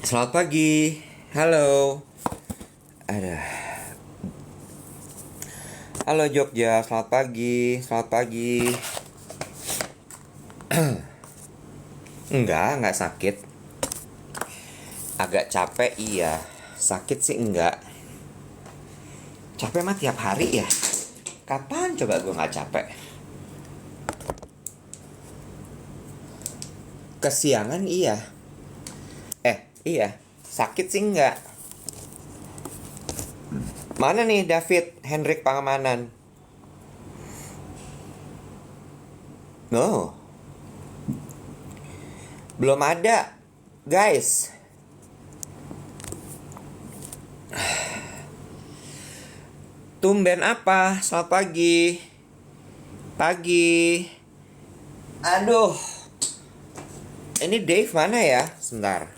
Selamat pagi, halo. Ada. Halo Jogja, selamat pagi, selamat pagi. Enggak sakit. Agak capek iya, sakit sih enggak. Capek mah tiap hari ya. Kapan coba gue nggak capek? Kesiangan iya. Iya, sakit sih enggak. Mana nih David Hendrik Pangemanan? No, belum ada, guys. Tumben apa? Selamat pagi. Pagi. Aduh. Ini Dave mana ya? Sebentar.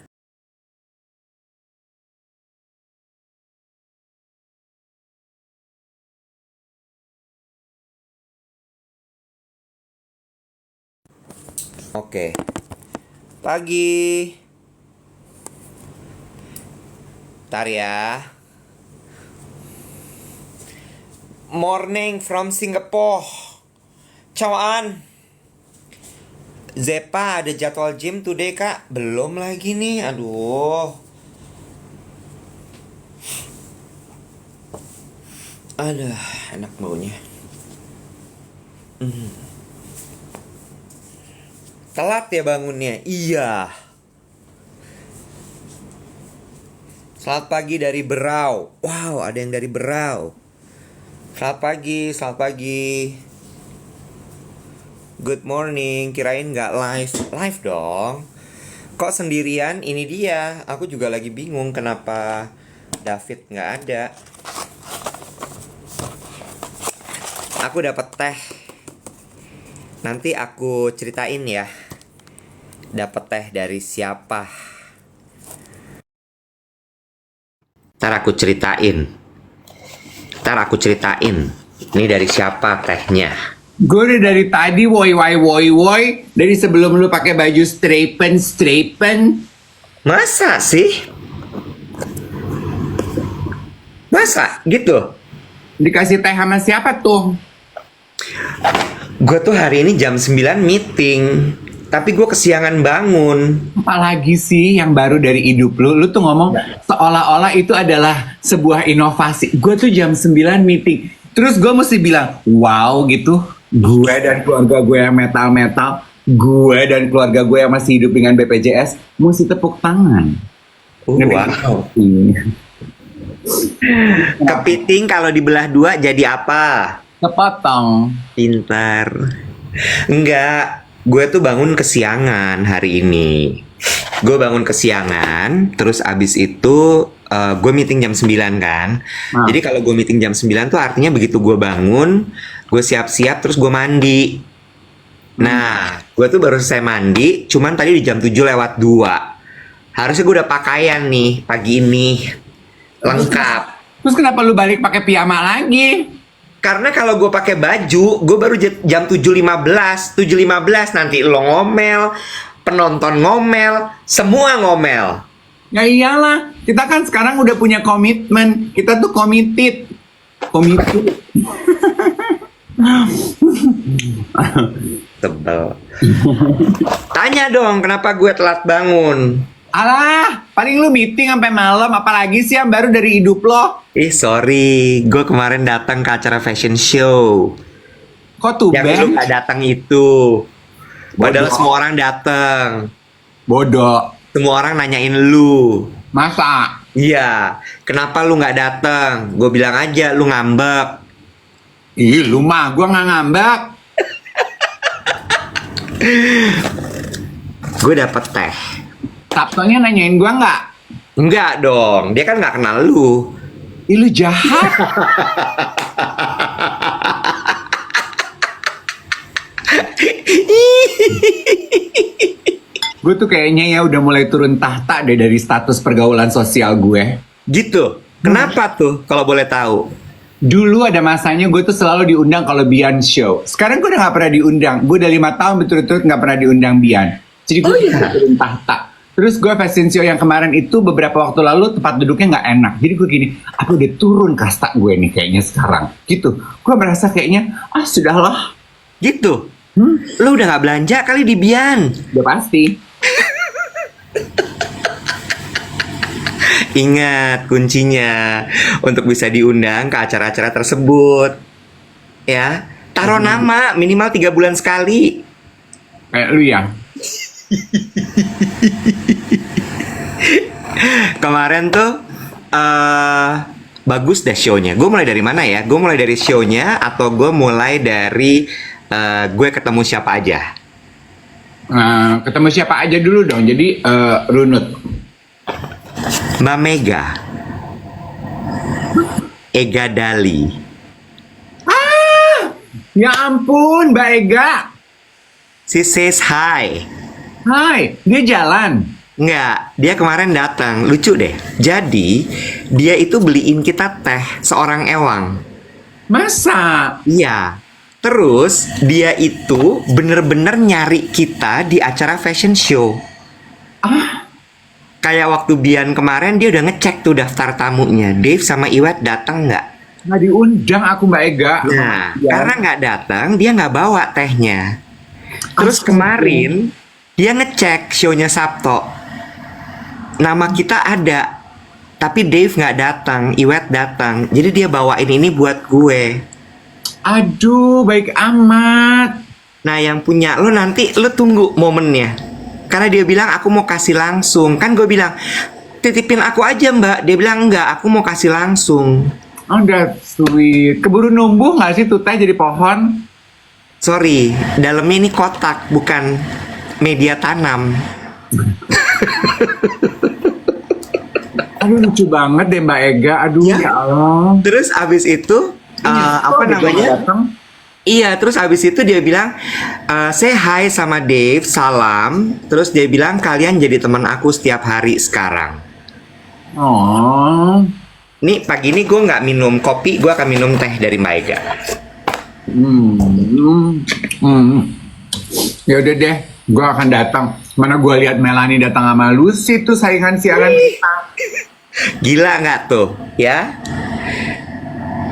Oke. Pagi. Ntar ya. Morning from Singapore. Ciao An. Zepa ada jadwal gym today kak? Belum lagi nih, aduh. Aduh, enak baunya. Telat ya bangunnya? Iya. Selamat pagi dari Berau. Wow, ada yang dari Berau. Selamat pagi, selamat pagi. Good morning, kirain nggak live. Live dong. Kok sendirian? Ini dia. Aku juga lagi bingung kenapa David nggak ada. Aku dapat teh. Nanti aku ceritain ya. Dapat teh dari siapa? Ntar aku ceritain. Ini dari siapa tehnya? Gue udah dari tadi woi. Dari sebelum lu pakai baju strapen. Masa sih? Masa gitu? Dikasih teh sama siapa tuh? Gue tuh hari ini jam 9 meeting. Tapi gue kesiangan bangun. Apalagi sih yang baru dari hidup lu? Lu tuh ngomong seolah-olah itu adalah sebuah inovasi. Gue tuh jam 9 meeting. Terus gue mesti bilang, wow gitu. Gue dan keluarga gue yang metal-metal. Gue dan keluarga gue yang masih hidup dengan BPJS. Mesti tepuk tangan. Wow. Kepiting kalau dibelah dua jadi apa? Kepotong. Pintar. Enggak, gue tuh bangun kesiangan hari ini. Gue bangun kesiangan, terus abis itu gue meeting jam 9 kan. Jadi kalau gue meeting jam 9 tuh artinya begitu gue bangun, gue siap-siap terus gue mandi. Nah, gue tuh baru selesai mandi, cuman tadi di jam 7 lewat 2. Harusnya gue udah pakaian nih pagi ini. Lengkap. Terus kenapa lu balik pakai piyama lagi? Karena kalau gue pakai baju, gue baru jam 7.15 nanti lo ngomel, penonton ngomel, semua ngomel. Ya iyalah, kita kan sekarang udah punya komitmen. Kita tuh committed. Tebel. Tanya dong, kenapa gue telat bangun? Alah, paling lu meeting sampai malam, apalagi sih yang baru dari hidup lo? Sorry, gue kemarin datang ke acara fashion show. Kok tuh Yang lu gak datang itu. Padahal semua orang datang. Bodoh. Semua orang nanyain lu. Masa? Iya, kenapa lu nggak datang? Gue bilang aja lu ngambek. Ih, lu mah, gua nggak ngambek. Gue dapet teh. Sabtonya nanyain gua nggak? Enggak dong, dia kan nggak kenal lu. Ih, lu jahat. Gue tuh kayaknya ya udah mulai turun tahta deh dari status pergaulan sosial gue. Gitu. Kenapa tuh kalau boleh tahu? Dulu ada masanya gue tuh selalu diundang kalau Bian show. Sekarang gue udah gak pernah diundang. Gue udah 5 tahun betul-betul gak pernah diundang Bian. Jadi gue turun tahta. Terus gue fashion show yang kemarin itu beberapa waktu lalu tempat duduknya nggak enak. Jadi gue gini, aku udah turun kasta gue nih kayaknya sekarang. Gitu. Gue merasa kayaknya, sudahlah. Gitu. Lu udah nggak belanja kali di Bian? Udah pasti. Ingat kuncinya untuk bisa diundang ke acara-acara tersebut. Ya, taruh nama minimal 3 bulan sekali. Kayak lu ya. Kemarin tuh bagus deh show-nya. Gue mulai dari mana ya? Gue mulai dari show-nya atau gue mulai dari gue ketemu siapa aja? Ketemu siapa aja dulu dong. Jadi runut. Mbak Mega, Ega Dali. Ya ampun, Mbak Ega. She says hi. Hai, dia jalan. Nggak, dia kemarin datang. Lucu deh. Jadi, dia itu beliin kita teh seorang ewang. Masa? Iya. Terus, dia itu bener-bener nyari kita di acara fashion show. Kayak waktu Bian kemarin, dia udah ngecek tuh daftar tamunya. Dave sama Iwet datang nggak? Nggak diundang aku Mbak Ega. Nah, Ya. karena nggak datang, dia nggak bawa tehnya. Terus kemarin, dia ngecek show-nya Sabto. Nama kita ada, tapi Dave nggak datang, Iwet datang. Jadi dia bawain ini buat gue. Aduh, baik amat. Nah, yang punya lo nanti lo tunggu momennya. Karena dia bilang aku mau kasih langsung. Kan gue bilang, titipin aku aja Mbak. Dia bilang enggak, aku mau kasih langsung. Oh, that's sweet. Keburu numbuh nggak sih tuh teh jadi pohon? Sorry, dalamnya ini kotak, bukan media tanam. Aduh, lucu banget deh Mbak Ega. Aduh, Ya. ya Allah. Terus abis itu, apa namanya? Iya, terus abis itu dia bilang, say hi sama Dave, salam. Terus dia bilang, kalian jadi teman aku setiap hari sekarang. Oh. Nih, pagi ini gue nggak minum kopi, gue akan minum teh dari Mbak Ega. Ya udah deh, gue akan datang. Mana gue lihat Melanie datang sama Lucy tuh saingan siaran kita. Gila nggak tuh, ya?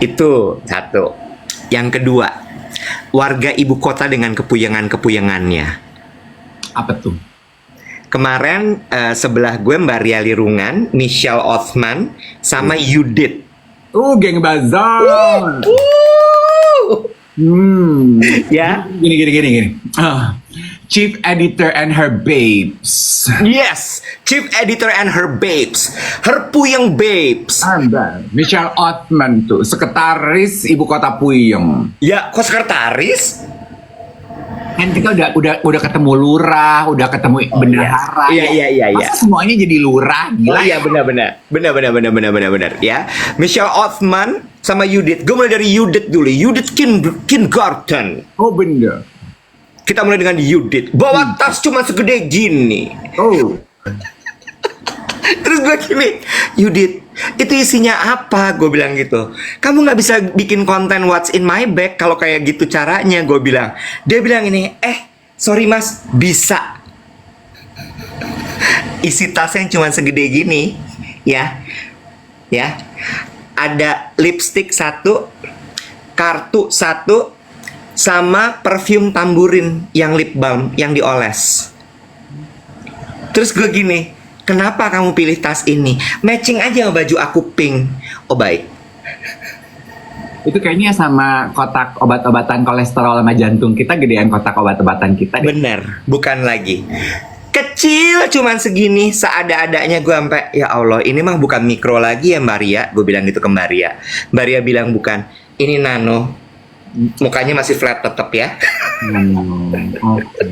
Itu satu. Yang kedua, warga ibu kota dengan kepuyangan-kepuyangannya. Apa tuh? Kemarin sebelah gue Mbak Ria Lirungan, Michelle Othman, sama Yudit. Geng Bazar. Ya? Gini. Chief Editor and her babes. Yes, Chief Editor and her babes, her puyeng babes. Michelle Othman tuh, sekretaris ibu kota Puyeng. Ya, kok sekretaris? Kan kita udah ketemu lurah, udah ketemu bendahara. Iya. Masa semuanya jadi lurah? Gila. Oh iya benar ya. Michelle Othman sama Yudit. Gue mulai dari Yudit dulu. Yudit kindergarten. Oh bener. Kita mulai dengan Yudit. Bawa tas cuma segede gini. Oh. Terus gue gini, Yudit, itu isinya apa? Gue bilang gitu. Kamu nggak bisa bikin konten what's in my bag kalau kayak gitu caranya. Gue bilang. Dia bilang ini, sorry mas, bisa. Isi tas yang cuma segede gini, ya. Ada lipstick 1, kartu 1, sama parfum tamburin yang lip balm yang dioles. Terus gue gini, kenapa kamu pilih tas ini? Matching aja sama baju aku pink. Oh baik. Itu kayaknya sama kotak obat-obatan kolesterol sama jantung kita gedean kotak obat-obatan kita deh. Bener, bukan lagi. Kecil cuman segini, seada-adanya gue sampai ya Allah, ini mah bukan mikro lagi ya Mbak Ria. Gue bilang gitu ke Mbak Ria. Mbak Ria bilang bukan, ini nano. Mukanya masih flat tetap ya. Okay.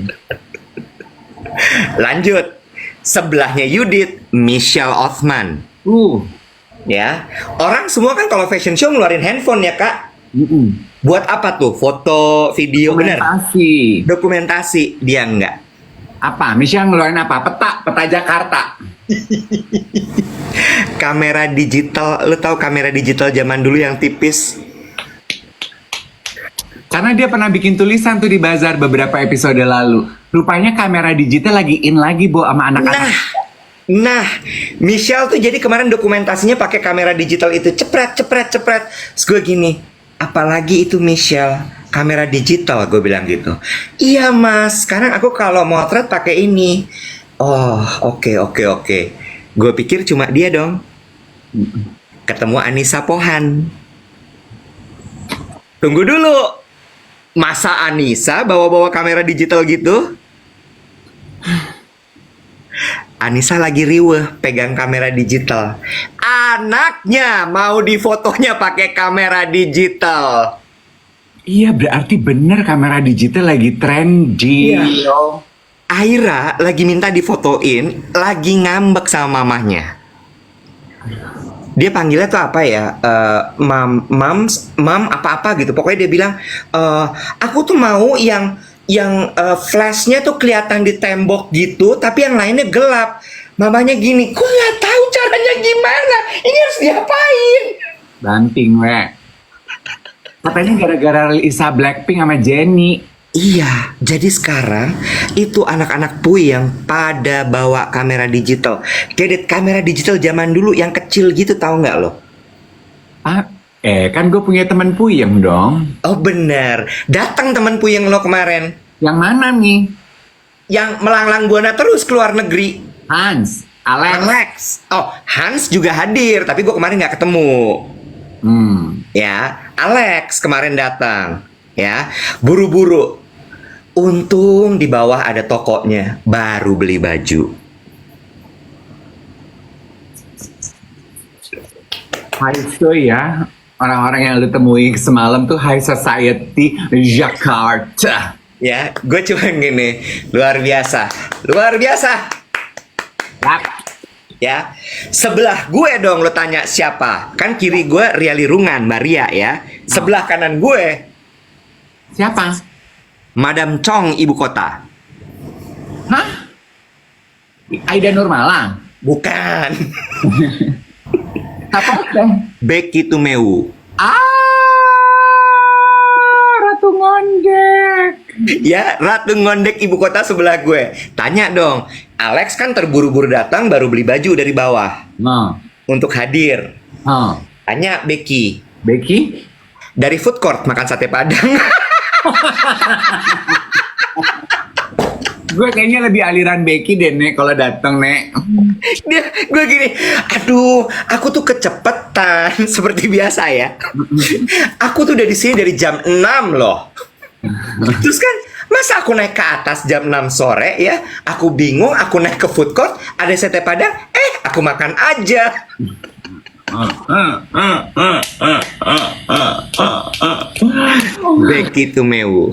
Lanjut. Sebelahnya Yudit, Michelle Othman. Ya, orang semua kan kalau fashion show ngeluarin handphone ya kak. Buat apa tuh? Foto, video, bener? Dokumentasi. Dia enggak. Apa? Michelle ngeluarin apa? Peta Jakarta. Kamera digital. Lu tahu kamera digital zaman dulu yang tipis? Karena dia pernah bikin tulisan tuh di Bazar beberapa episode lalu. Rupanya kamera digital lagi in lagi, Bo, sama anak-anak. Nah, Nah, Michelle tuh jadi kemarin dokumentasinya pakai kamera digital itu, cepret cepret cepret. Terus gue gini, apalagi itu Michelle, kamera digital, gue bilang gitu. Iya mas, sekarang aku kalau motret pakai ini. Oh, oke oke oke. Gue pikir cuma dia dong. Ketemu Anissa Pohan. Tunggu dulu. Masa Anissa bawa-bawa kamera digital gitu? Anissa lagi riweh pegang kamera digital. Anaknya mau difotonya pakai kamera digital. Iya, berarti bener kamera digital lagi trendy. Iya. Aira lagi minta difotoin, lagi ngambek sama mamahnya. Dia panggilnya tuh apa ya? Mam apa-apa gitu. Pokoknya dia bilang, aku tuh mau yang flashnya tuh kelihatan di tembok gitu, tapi yang lainnya gelap. Mamanya gini, gue nggak tahu caranya gimana. Ini harus diapain? Banting, we. Katanya gara-gara Lisa Blackpink sama Jennie. Iya, jadi sekarang itu anak-anak Pui yang pada bawa kamera digital. Kayak kamera digital zaman dulu yang kecil gitu, tahu nggak lo? Ah, kan gue punya teman puyeng dong. Oh bener, datang teman Puyeng lo kemarin. Yang mana nih? Yang melanglang buana terus ke luar negeri. Hans, Alex. Alex. Oh, Hans juga hadir, tapi gue kemarin nggak ketemu. Ya, Alex kemarin datang. Ya, buru-buru. Untung di bawah ada tokonya, baru beli baju. High so ya, orang-orang yang lu temui semalam tuh high society Jakarta. Ya, gue cuma gini, luar biasa, luar biasa. Ya, sebelah gue dong lo tanya siapa? Kan kiri gue Riali Rungan, Maria ya. Sebelah kanan gue Siapa? Madam Chong, ibu kota. Hah? Aida Nurmala? Bukan. Apa deh? Becky Tumeu. Ratu Ngondek. Ya, Ratu Ngondek ibu kota sebelah gue. Tanya dong, Alex kan terburu-buru datang baru beli baju dari bawah untuk hadir. Tanya Becky. Becky? Dari food court makan sate Padang. Gue kayaknya lebih aliran Becky deh, Nek, kalau dateng, Nek. Gue gini, aduh, aku tuh kecepetan seperti biasa ya. Aku tuh udah di sini dari jam 6 loh. Terus kan, masa aku naik ke atas jam 6 sore ya? Aku bingung, aku naik ke food court, ada sate Padang, aku makan aja. Becky Tumeu.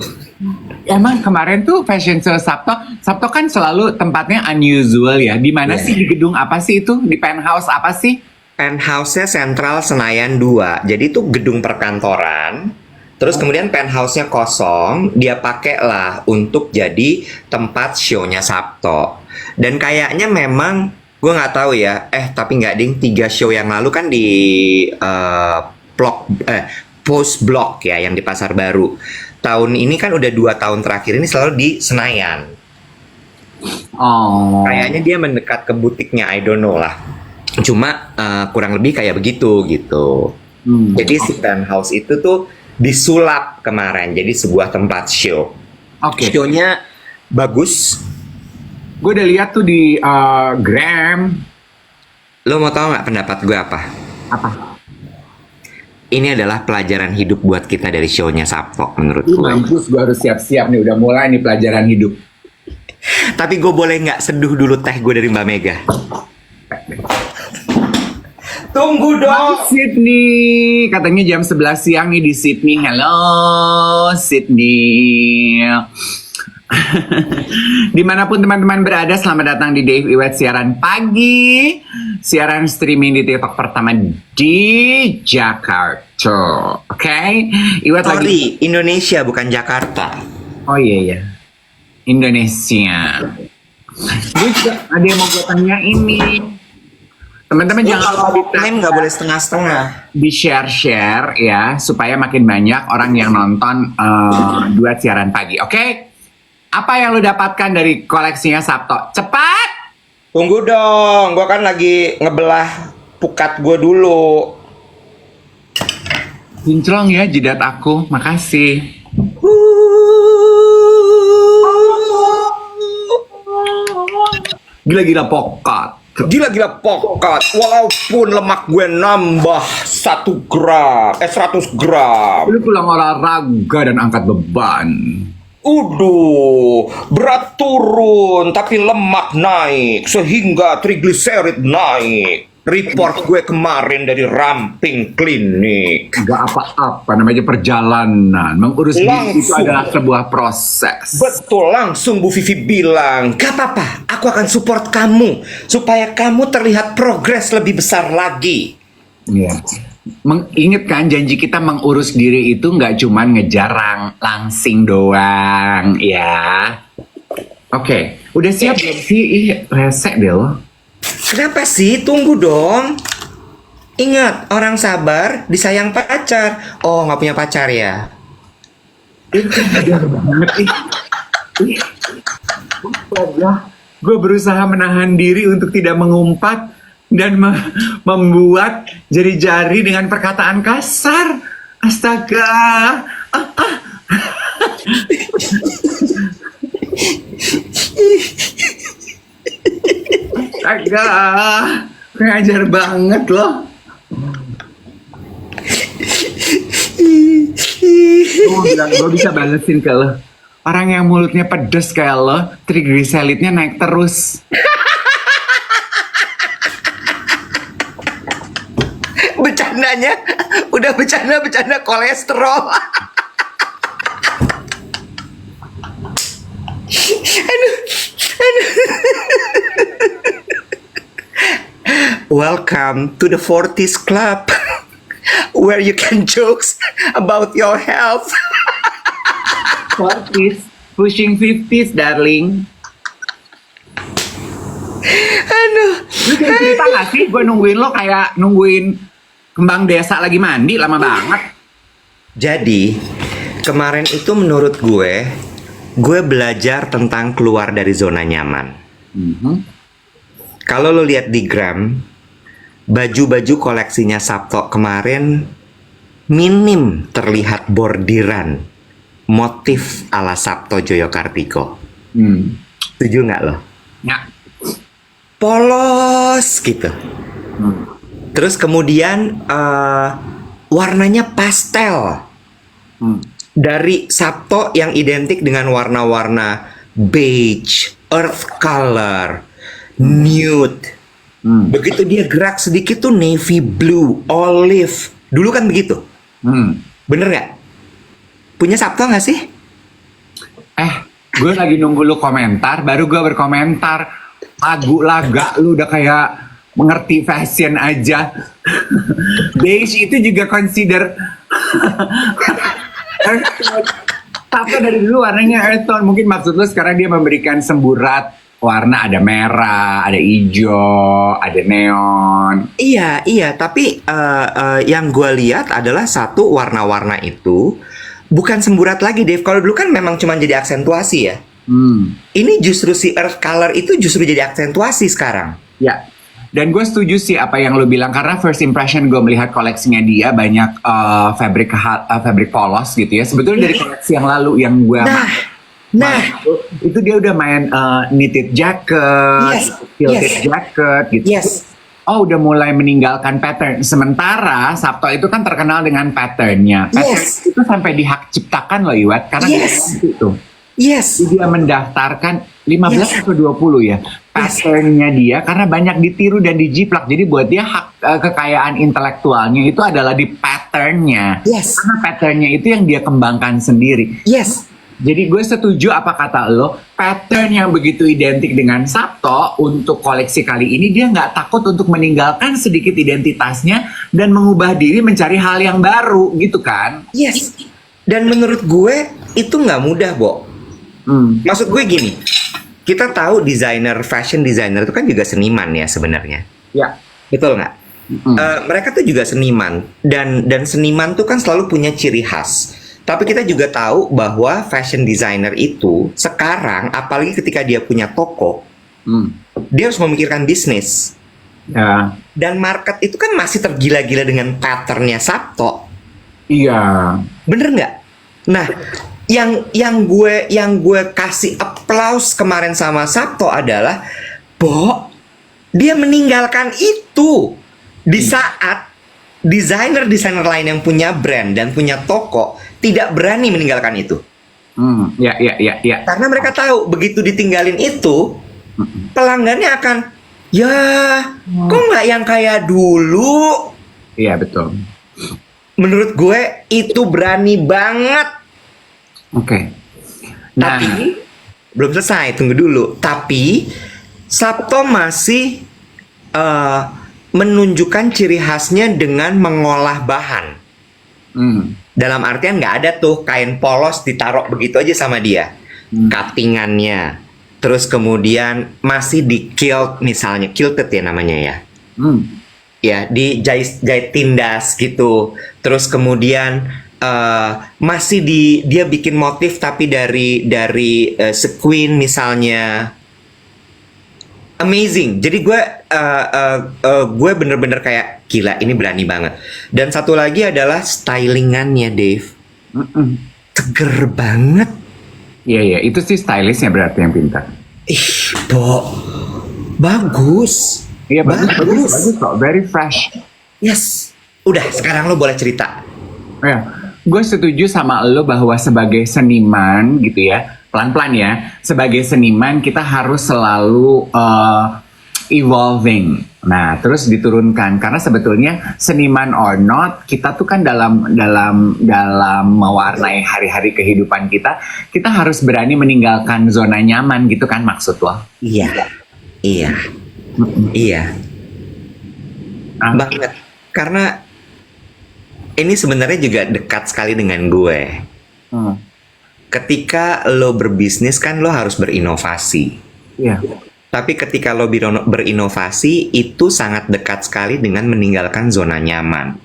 Emang kemarin tuh fashion show Sabto kan selalu tempatnya unusual ya. Di mana sih, di gedung apa sih itu? Di penthouse apa sih? Penthouse-nya Sentral Senayan 2. Jadi itu gedung perkantoran. Terus kemudian penthouse-nya kosong, dia pakai lah untuk jadi tempat show-nya Sabto. Dan kayaknya memang gue nggak tahu ya, tapi nggak ding, 3 show yang lalu kan di Post Blok ya, yang di Pasar Baru. Tahun ini kan udah 2 tahun terakhir ini selalu di Senayan. Oh. Kayaknya dia mendekat ke butiknya, I don't know lah. Cuma kurang lebih kayak begitu gitu. Jadi si penthouse itu tuh disulap kemarin jadi sebuah tempat show. Oke. Show-nya bagus. Gue udah lihat tuh di Gram. Lo mau tahu nggak pendapat gue apa? Apa? Ini adalah pelajaran hidup buat kita dari show-nya Sabto menurut gue. Mampus, gue harus siap-siap nih, udah mulai nih pelajaran hidup. Tapi gue boleh nggak seduh dulu teh gue dari Mbak Mega? Tunggu dong. Sydney, katanya jam 11 siang nih di Sydney. Halo Sydney. Dimanapun teman-teman berada, selamat datang di Dave Iwet siaran pagi. Siaran streaming di TikTok pertama di Jakarta. Oke? Iwet Sorry, Indonesia bukan Jakarta. Oh iya. Indonesia. Gue juga ada yang mau gue tanya ini. Teman-teman jangan Kalau di time nggak boleh setengah-setengah. di share ya, supaya makin banyak orang yang nonton duet siaran pagi. Oke? Apa yang lu dapatkan dari koleksinya Sabto? Cepat! Tunggu dong, gua kan lagi ngebelah pukat gua dulu. Kinclong ya jidat aku, makasih. Gila-gila pokat. Gila-gila pokat, walaupun lemak gue nambah 1 gram, 100 gram. Lu pulang olahraga dan angkat beban. Berat turun tapi lemak naik sehingga trigliserid naik. Report gue kemarin dari Ramping Klinik. Gak apa-apa, namanya perjalanan. Mengurus diri itu Langsung. adalah sebuah proses. Betul, langsung Bu Vivi bilang, gak apa-apa, aku akan support kamu supaya kamu terlihat progres lebih besar lagi. Iya. Ingat kan janji kita mengurus diri itu nggak cuman ngejarang langsing doang, ya. Oke, udah siap belum sih? Ih, resek deh lo. Kenapa sih? Tunggu dong. Ingat, orang sabar disayang pacar. Oh, nggak punya pacar ya? Itu bener banget ih. Ih. Gue berusaha menahan diri untuk tidak mengumpat dan membuat jari-jari dengan perkataan kasar. Astaga. Astaga. Ngajar banget loh. Gue bisa balesin ke lo. Orang yang mulutnya pedes kayak lo, triglyceridnya naik terus. Bercandanya udah bercanda kolesterol. Aduh. Welcome to the 40s Club, where you can jokes about your health. 40s, pushing 50s, darling. Aduh. Lu bisa cerita gak sih? Gue nungguin lo kayak nungguin kembang desa lagi mandi, lama banget. Jadi, kemarin itu menurut gue belajar tentang keluar dari zona nyaman. Kalau lo lihat di gram, baju-baju koleksinya Sabto kemarin minim terlihat bordiran motif ala Sabto Joyokartiko. Setuju nggak lo? Ya. Polos gitu. Terus kemudian warnanya pastel. Dari Sabto yang identik dengan warna-warna beige, earth color, nude. Begitu dia gerak sedikit tuh navy blue, olive. Dulu kan begitu. Bener nggak? Punya Sabto nggak sih? Gue lagi nunggu lu komentar, baru gue berkomentar. Lagu-laga lu udah kayak mengerti fashion aja. Beige itu juga consider earth tone. Tapi dari dulu warnanya earth tone. Mungkin maksud lu sekarang dia memberikan semburat warna, ada merah, ada hijau, ada neon. Iya, tapi yang gue lihat adalah satu warna-warna itu bukan semburat lagi, Dave. Kalau dulu kan memang cuma jadi aksentuasi ya. Ini justru si earth color itu justru jadi aksentuasi sekarang. Ya, dan gue setuju sih apa yang lo bilang karena first impression gue melihat koleksinya dia banyak fabric polos gitu ya. Sebetulnya dari koleksi yang lalu yang gue itu dia udah main knitted jacket, quilted jacket gitu. Oh, udah mulai meninggalkan pattern. Sementara Sabto itu kan terkenal dengan patternnya. Pattern itu sampai dihak ciptakan loh Iwat karena dia itu. Dia mendaftarkan 15 atau 20 ya patternnya dia karena banyak ditiru dan dijiplak. Jadi buat dia hak kekayaan intelektualnya itu adalah di patternnya. Karena patternnya itu yang dia kembangkan sendiri. Jadi gue setuju apa kata lo, pattern yang begitu identik dengan Sabto untuk koleksi kali ini dia nggak takut untuk meninggalkan sedikit identitasnya dan mengubah diri mencari hal yang baru gitu kan? Dan menurut gue itu nggak mudah, Bo. Maksud gue gini, kita tahu fashion designer itu kan juga seniman ya sebenarnya. Ya. Betul nggak? Mereka tuh juga seniman dan seniman tuh kan selalu punya ciri khas. Tapi kita juga tahu bahwa fashion designer itu sekarang apalagi ketika dia punya toko, Hmm. Dia harus memikirkan bisnis. Ya. Dan market itu kan masih tergila-gila dengan patternnya Sabto. Iya. Bener nggak? Nah, yang gue kasih applause kemarin sama Sabto adalah, dia meninggalkan itu di saat desainer-desainer lain yang punya brand dan punya toko tidak berani meninggalkan itu. Ya. Karena mereka tahu begitu ditinggalin itu, pelanggannya akan, ya, kok nggak yang kayak dulu? Iya, betul. Menurut gue itu berani banget. Oke. Nah, Tapi belum selesai, tunggu dulu. Tapi Sabto masih menunjukkan ciri khasnya dengan mengolah bahan. Dalam artian nggak ada tuh kain polos ditaruh begitu aja sama dia. Cuttingannya. Terus kemudian masih di kilt misalnya, kilted ya namanya ya. Ya, dijahit tindas gitu. Terus kemudian masih dia bikin motif tapi dari sequin misalnya. Amazing. Jadi gue bener-bener kayak gila, ini berani banget. Dan satu lagi adalah stylingannya, Dave. Seger banget. Iya, itu sih stylistnya berarti yang pintar. Ih, bagus. Iya, bagus kok, very fresh. Yes. Udah, sekarang lo boleh cerita. Ya, gue setuju sama lo bahwa sebagai seniman gitu ya, pelan-pelan ya, sebagai seniman kita harus selalu evolving. Nah, terus diturunkan karena sebetulnya seniman or not, kita tuh kan dalam mewarnai hari-hari kehidupan kita harus berani meninggalkan zona nyaman gitu kan maksud lo? Iya. Banget. Karena ini sebenarnya juga dekat sekali dengan gue. Ketika lo berbisnis kan lo harus berinovasi. Iya. Tapi ketika lo berinovasi itu sangat dekat sekali dengan meninggalkan zona nyaman.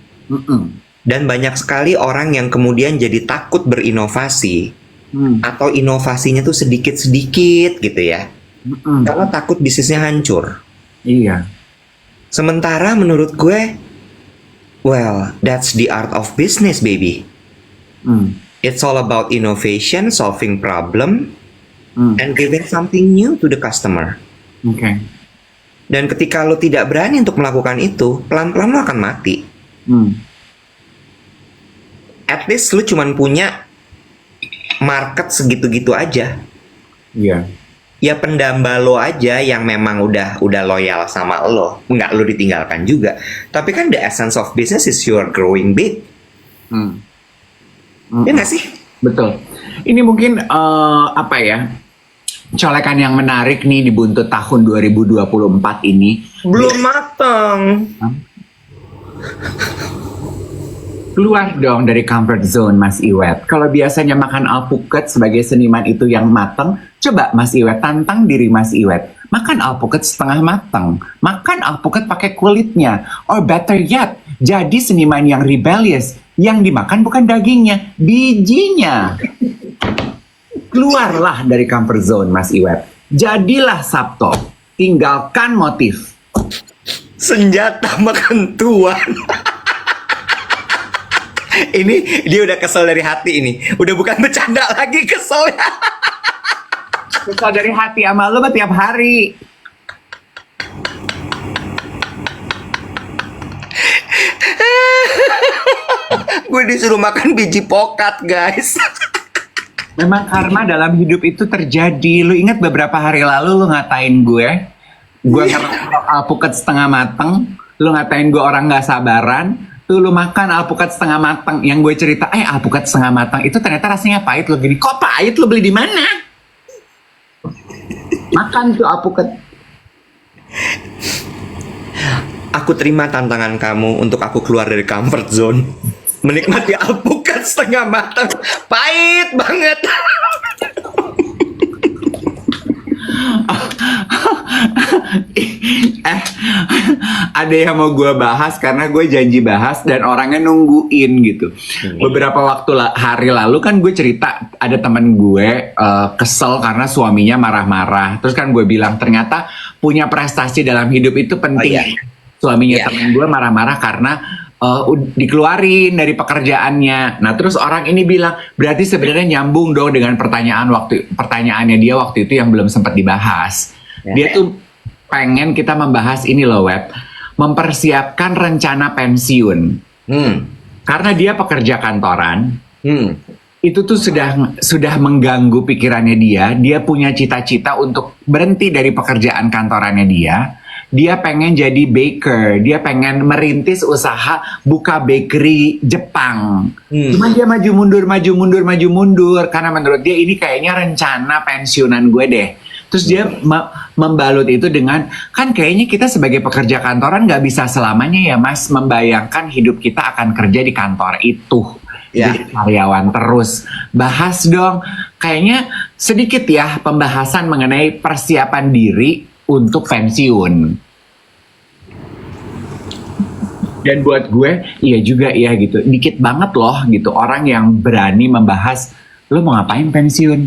Dan banyak sekali orang yang kemudian jadi takut berinovasi. Atau inovasinya tuh sedikit-sedikit gitu ya. Karena takut bisnisnya hancur. Iya. Sementara menurut gue, well, that's the art of business, baby. It's all about innovation, solving problem, and giving something new to the customer. Oke. Dan ketika lo tidak berani untuk melakukan itu, pelan-pelan lo akan mati. At least lo cuma punya market segitu-gitu aja. Iya. Ya pendamba lo aja yang memang udah loyal sama lo, nggak lo ditinggalkan juga. Tapi kan the essence of business is you're growing big. Ya nggak sih? Betul. Ini mungkin apa ya? Colekan yang menarik nih di buntut tahun 2024 ini. Belum matang. Keluar dong dari comfort zone Mas Iwet. Kalau biasanya makan alpukat sebagai seniman itu yang matang, coba Mas Iwet tantang diri Mas Iwet. Makan alpukat setengah matang. Makan alpukat pakai kulitnya. Or better yet, jadi seniman yang rebellious. Yang dimakan bukan dagingnya, bijinya. Keluarlah dari comfort zone Mas Iwet. Jadilah Sabto. Tinggalkan motif. Senjata makan tuan. Ini dia udah kesel dari hati ini. Udah bukan bercanda lagi, kesel ya. Kesel dari hati sama lo tiap hari. Gue disuruh makan biji pokat, guys. Memang karma dalam hidup itu terjadi. Lu ingat beberapa hari lalu lu ngatain gue alpukat setengah mateng. Lu ngatain gue orang gak sabaran. Tuh lu makan alpukat setengah mateng. Yang gue cerita, alpukat setengah mateng itu ternyata rasanya pahit. Lu gini, kok pahit? Lu beli di mana? Makan tuh alpukat. Aku terima tantangan kamu untuk aku keluar dari comfort zone. Menikmati alpukat setengah matang. Pahit banget. eh, ada yang mau gue bahas karena gue janji bahas dan orangnya nungguin gitu. Beberapa hari lalu kan gue cerita ada temen gue kesel karena suaminya marah-marah. Terus kan gue bilang ternyata punya prestasi dalam hidup itu penting. Oh, iya. Suaminya Iya. temen gue marah-marah karena dikeluarin dari pekerjaannya. Nah terus orang ini bilang berarti sebenarnya nyambung dong dengan pertanyaannya dia waktu itu yang belum sempat dibahas. Ya. Dia tuh pengen kita membahas ini loh, Web, mempersiapkan rencana pensiun. Karena dia pekerja kantoran, itu tuh sudah mengganggu pikirannya dia. Dia punya cita-cita untuk berhenti dari pekerjaan kantorannya dia. Dia pengen jadi baker, dia pengen merintis usaha buka bakery Jepang. Cuman dia maju mundur karena menurut dia ini kayaknya rencana pensiunan gue deh. Terus dia membalut itu dengan, kan kayaknya kita sebagai pekerja kantoran nggak bisa selamanya ya Mas membayangkan hidup kita akan kerja di kantor itu. Ya. Jadi karyawan terus. Bahas dong, kayaknya sedikit ya pembahasan mengenai persiapan diri untuk pensiun. Dan buat gue, iya juga ya gitu. Dikit banget loh gitu orang yang berani membahas, lo mau ngapain pensiun?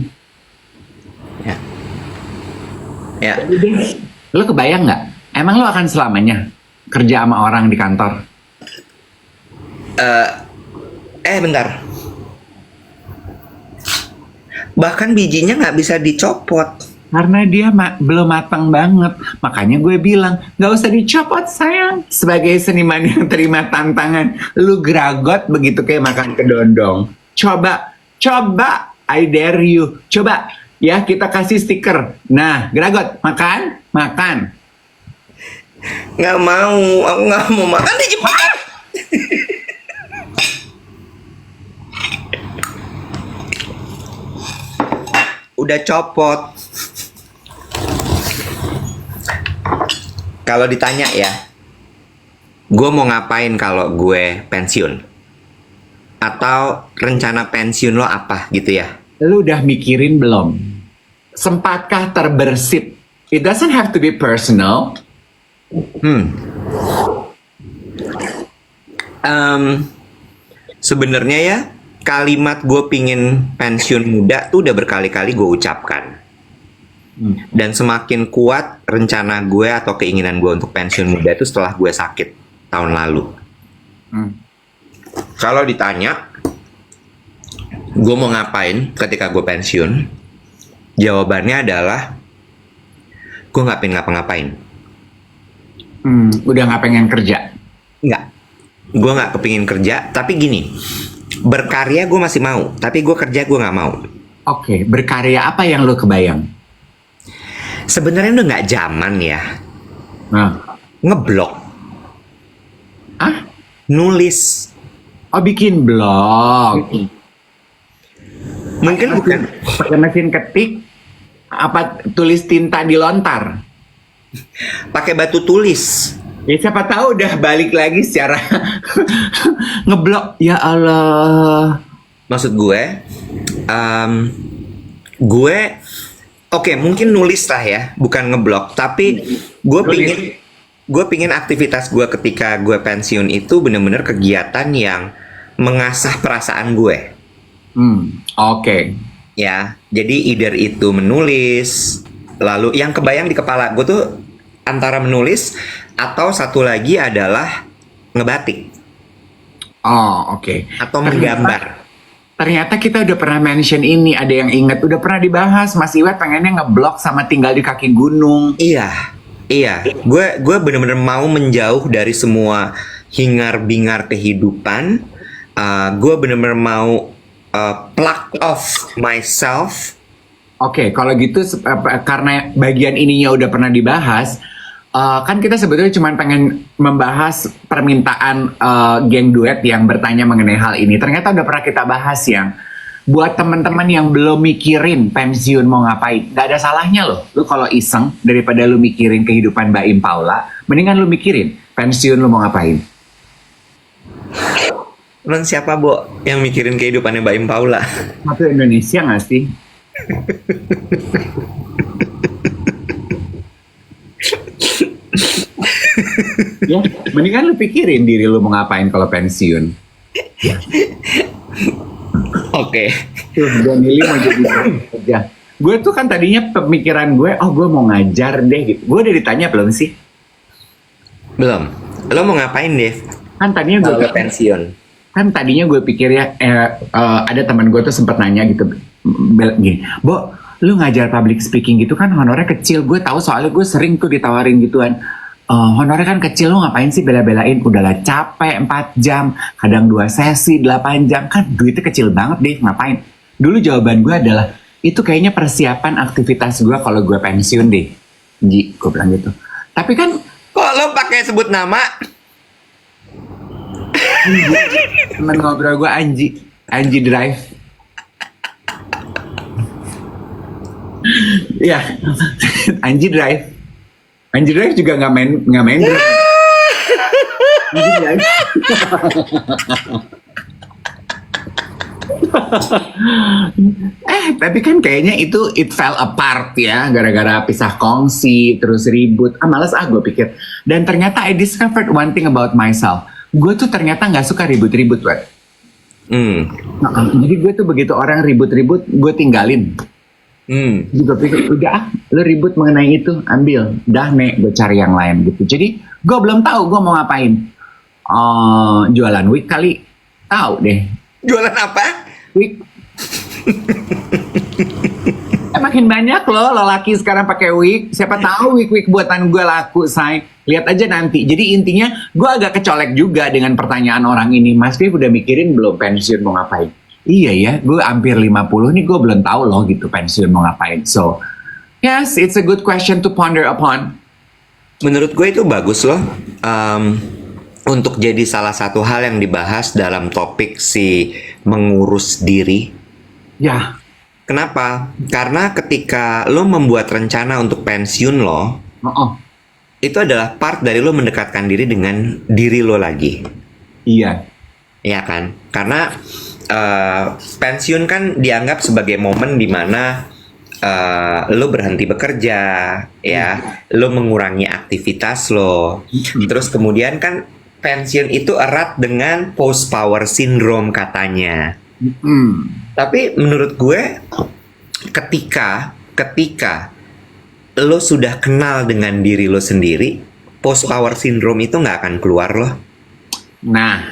Ya. Ya. Lo kebayang nggak? Emang lo akan selamanya kerja sama orang di kantor? Bentar. Bahkan bijinya nggak bisa dicopot. Karena dia belum matang banget. Makanya gue bilang, gak usah dicopot sayang. Sebagai seniman yang terima tantangan, lu geragot begitu kayak makan kedondong. Coba, I dare you. Coba, ya kita kasih stiker. Nah, geragot, makan. Nggak mau, aku nggak mau makan di Jepang. Udah copot. Kalau ditanya ya, gue mau ngapain kalau gue pensiun? Atau rencana pensiun lo apa gitu ya? Lu udah mikirin belum? Sempatkah terbersit? It doesn't have to be personal. Sebenarnya ya, kalimat gue pingin pensiun muda tuh udah berkali-kali gue ucapkan. Dan semakin kuat rencana gue atau keinginan gue untuk pensiun muda itu setelah gue sakit tahun lalu. Kalau ditanya, gue mau ngapain ketika gue pensiun? Jawabannya adalah, gue nggak pengen ngapa-ngapain. Udah nggak pengen kerja? Nggak. Gue nggak kepingin kerja, tapi gini, berkarya gue masih mau, tapi gue kerja gue nggak mau. Oke, berkarya apa yang lo kebayang? Sebenarnya udah nggak zaman ya. Ngeblog, nulis. Oh, bikin blog. Mungkin bukan. Pakai mesin ketik, apa tulis tinta di lontar? Pakai batu tulis. Ya siapa tahu udah balik lagi secara ngeblok. Ya Allah. Maksud gue, oke, mungkin nulis lah ya, bukan ngeblog. Tapi gue pingin aktivitas gue ketika gue pensiun itu bener-bener kegiatan yang mengasah perasaan gue. Oke. Ya, jadi either itu menulis, lalu yang kebayang di kepala gue tuh antara menulis atau satu lagi adalah ngebatik. Oh, oke. Atau menggambar. Ternyata kita udah pernah mention ini, ada yang ingat, udah pernah dibahas. Mas Iwet pengennya ngeblok sama tinggal di kaki gunung. Iya. Gue bener-bener mau menjauh dari semua hingar-bingar kehidupan. Gue bener-bener mau pluck off myself. Oke, kalau gitu karena bagian ininya udah pernah dibahas, kan kita sebetulnya cuma pengen membahas permintaan geng duet yang bertanya mengenai hal ini. Ternyata udah pernah kita bahas yang buat teman-teman yang belum mikirin pensiun mau ngapain. Gak ada salahnya loh, lu kalau iseng daripada lu mikirin kehidupan Mbak Im Paula, mendingan lu mikirin pensiun lu mau ngapain. Emang siapa, Bo, yang mikirin kehidupannya Mbak Im Paula? Satu Indonesia gak sih? Ya, mendingan lu pikirin diri lu mau ngapain kalau pensiun. Oke. Tuh, gue milih mau jadi kerja. Gue tuh kan tadinya pemikiran gue, oh gue mau ngajar deh gitu. Gue udah ditanya belum sih? Belum. Lo mau ngapain, Dev? Kan tadinya gue Kalau pensiun. kan tadinya gue pikir ya ada teman gue tuh sempat nanya gitu gini, Bo, lu ngajar public speaking gitu kan honornya kecil. Gue tahu soalnya gue sering tuh ditawarin gituan. Honornya kan kecil, lu ngapain sih bela-belain, udahlah capek 4 jam, kadang 2 sesi 8 jam, kan duitnya kecil banget deh, ngapain. Dulu jawaban gue adalah, itu kayaknya persiapan aktivitas gue kalau gue pensiun deh, Ji, gue bilang gitu. Tapi kan Kok lo pakai sebut nama? temen ngobrol gue Anji Drive. Ya, Anji Drive juga nggak main drive. Anji Drive. Tapi kan kayaknya itu it fell apart ya, gara-gara pisah kongsi, terus ribut. Males gue pikir. Dan ternyata I discovered one thing about myself. Gue tuh ternyata nggak suka ribut-ribut, Wak. Jadi gue tuh begitu orang ribut-ribut, gue tinggalin. Juga pikir, udah lo ribut mengenai itu, ambil. Dah nek, gue cari yang lain gitu. Jadi gue belum tahu gue mau ngapain. Jualan wig kali. Tahu deh. Jualan apa? Wig. Makin banyak loh lelaki sekarang pakai wig. Siapa tahu wig buatan gue laku, say. Lihat aja nanti. Jadi intinya gue agak kecolek juga dengan pertanyaan orang ini. Mas Dev udah mikirin belum pensiun mau ngapain? Iya ya, gue hampir 50 nih, gue belum tahu loh gitu pensiun mau ngapain. So, yes, it's a good question to ponder upon. Menurut gue itu bagus loh. Untuk jadi salah satu hal yang dibahas dalam topik si mengurus diri. Ya. Kenapa? Karena ketika lo membuat rencana untuk pensiun lo, itu adalah part dari lo mendekatkan diri dengan diri lo lagi. Iya. Iya kan? Karena pensiun kan dianggap sebagai momen dimana lo berhenti bekerja, ya, lo mengurangi aktivitas lo. Terus kemudian kan pensiun itu erat dengan post power syndrome katanya. Tapi menurut gue, ketika lo sudah kenal dengan diri lo sendiri, post power syndrome itu nggak akan keluar loh. Nah,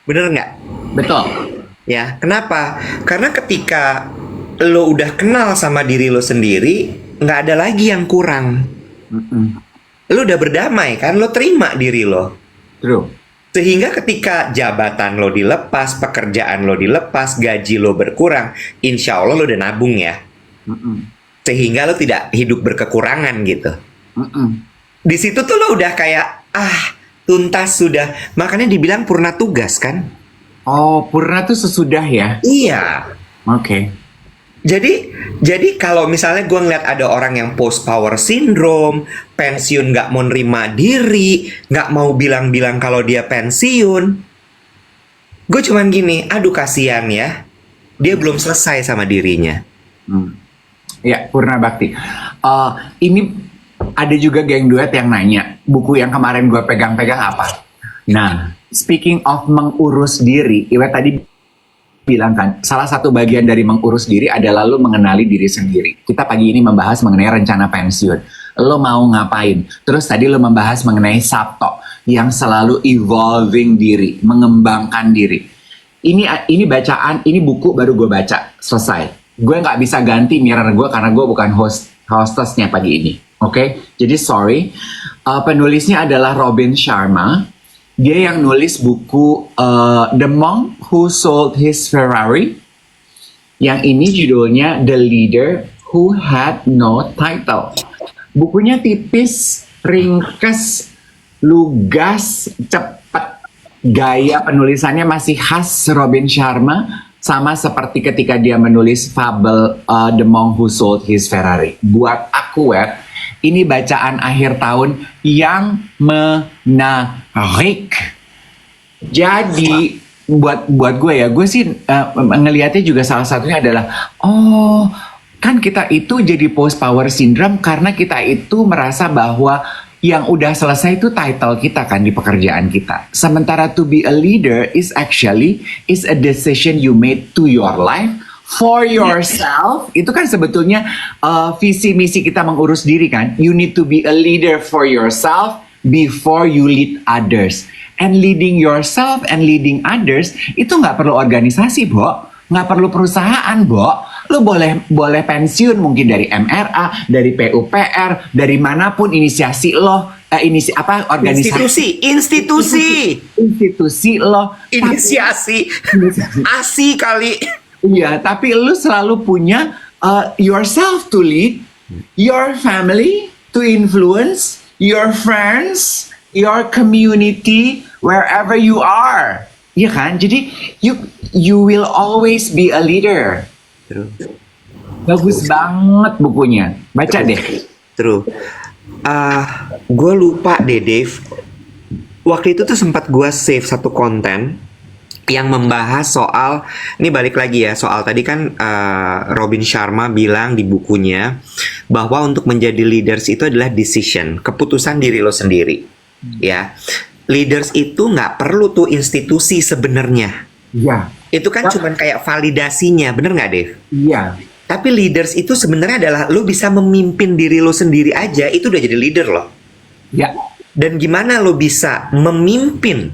bener nggak? betul. Ya, kenapa? Karena ketika lo udah kenal sama diri lo sendiri, nggak ada lagi yang kurang. Lo udah berdamai kan? Lo terima diri lo. True. Sehingga ketika jabatan lo dilepas, pekerjaan lo dilepas, gaji lo berkurang, insya Allah lo udah nabung ya. Sehingga lo tidak hidup berkekurangan gitu. Di situ tuh lo udah kayak, tuntas sudah. Makanya dibilang purna tugas kan? Oh, purna tuh sesudah ya? Iya. Oke. Jadi kalau misalnya gue ngeliat ada orang yang post power syndrome, pensiun nggak mau nerima diri, nggak mau bilang-bilang kalau dia pensiun, gue cuman gini, aduh kasihan ya, dia belum selesai sama dirinya. Ya, purna bakti. Ini ada juga geng duet yang nanya, buku yang kemarin gue pegang-pegang apa? Nah, speaking of mengurus diri, Iwet tadi bilang kan, salah satu bagian dari mengurus diri adalah lo mengenali diri sendiri. Kita pagi ini membahas mengenai rencana pensiun. Lo mau ngapain? Terus tadi lo membahas mengenai Sabto yang selalu evolving diri, mengembangkan diri. Ini bacaan, ini buku baru gue baca, selesai. Gue nggak bisa ganti mirror gue karena gue bukan hostessnya pagi ini. Oke? Jadi sorry. Penulisnya adalah Robin Sharma. Dia yang nulis buku The Monk Who Sold His Ferrari. Yang ini judulnya The Leader Who Had No Title. Bukunya tipis, ringkes, lugas, cepat. Gaya penulisannya masih khas Robin Sharma. Sama seperti ketika dia menulis fabel The Monk Who Sold His Ferrari. Buat aku, ini bacaan akhir tahun yang menarik. Jadi buat gue ya, gue sih ngelihatnya juga salah satunya adalah, kan kita itu jadi post power syndrome karena kita itu merasa bahwa yang udah selesai itu title kita kan di pekerjaan kita. Sementara to be a leader is actually is a decision you made to your life for yourself. Itu kan sebetulnya visi misi kita mengurus diri kan. You need to be a leader for yourself before you lead others. And leading yourself and leading others itu nggak perlu organisasi, Bo. Nggak perlu perusahaan, Bo. Lo boleh pensiun mungkin dari MRA, dari PUPR, dari manapun organisasi institusi lo. Inisiasi. ASI kali. Iya, tapi lo selalu punya yourself to lead, your family to influence, your friends, your community, wherever you are. Iya kan? Jadi you will always be a leader. True. Bagus banget bukunya. Baca deh. True. Gue lupa deh, Dave. Waktu itu tuh sempat gue save satu konten yang membahas soal, ini balik lagi ya, soal tadi kan Robin Sharma bilang di bukunya bahwa untuk menjadi leaders itu adalah decision, keputusan diri lo sendiri. Ya, leaders itu nggak perlu tuh institusi sebenarnya. Iya. Itu kan cuman kayak validasinya, bener nggak, Dave? Iya. Tapi leaders itu sebenarnya adalah lo bisa memimpin diri lo sendiri aja, itu udah jadi leader lo. Ya. Dan gimana lo bisa memimpin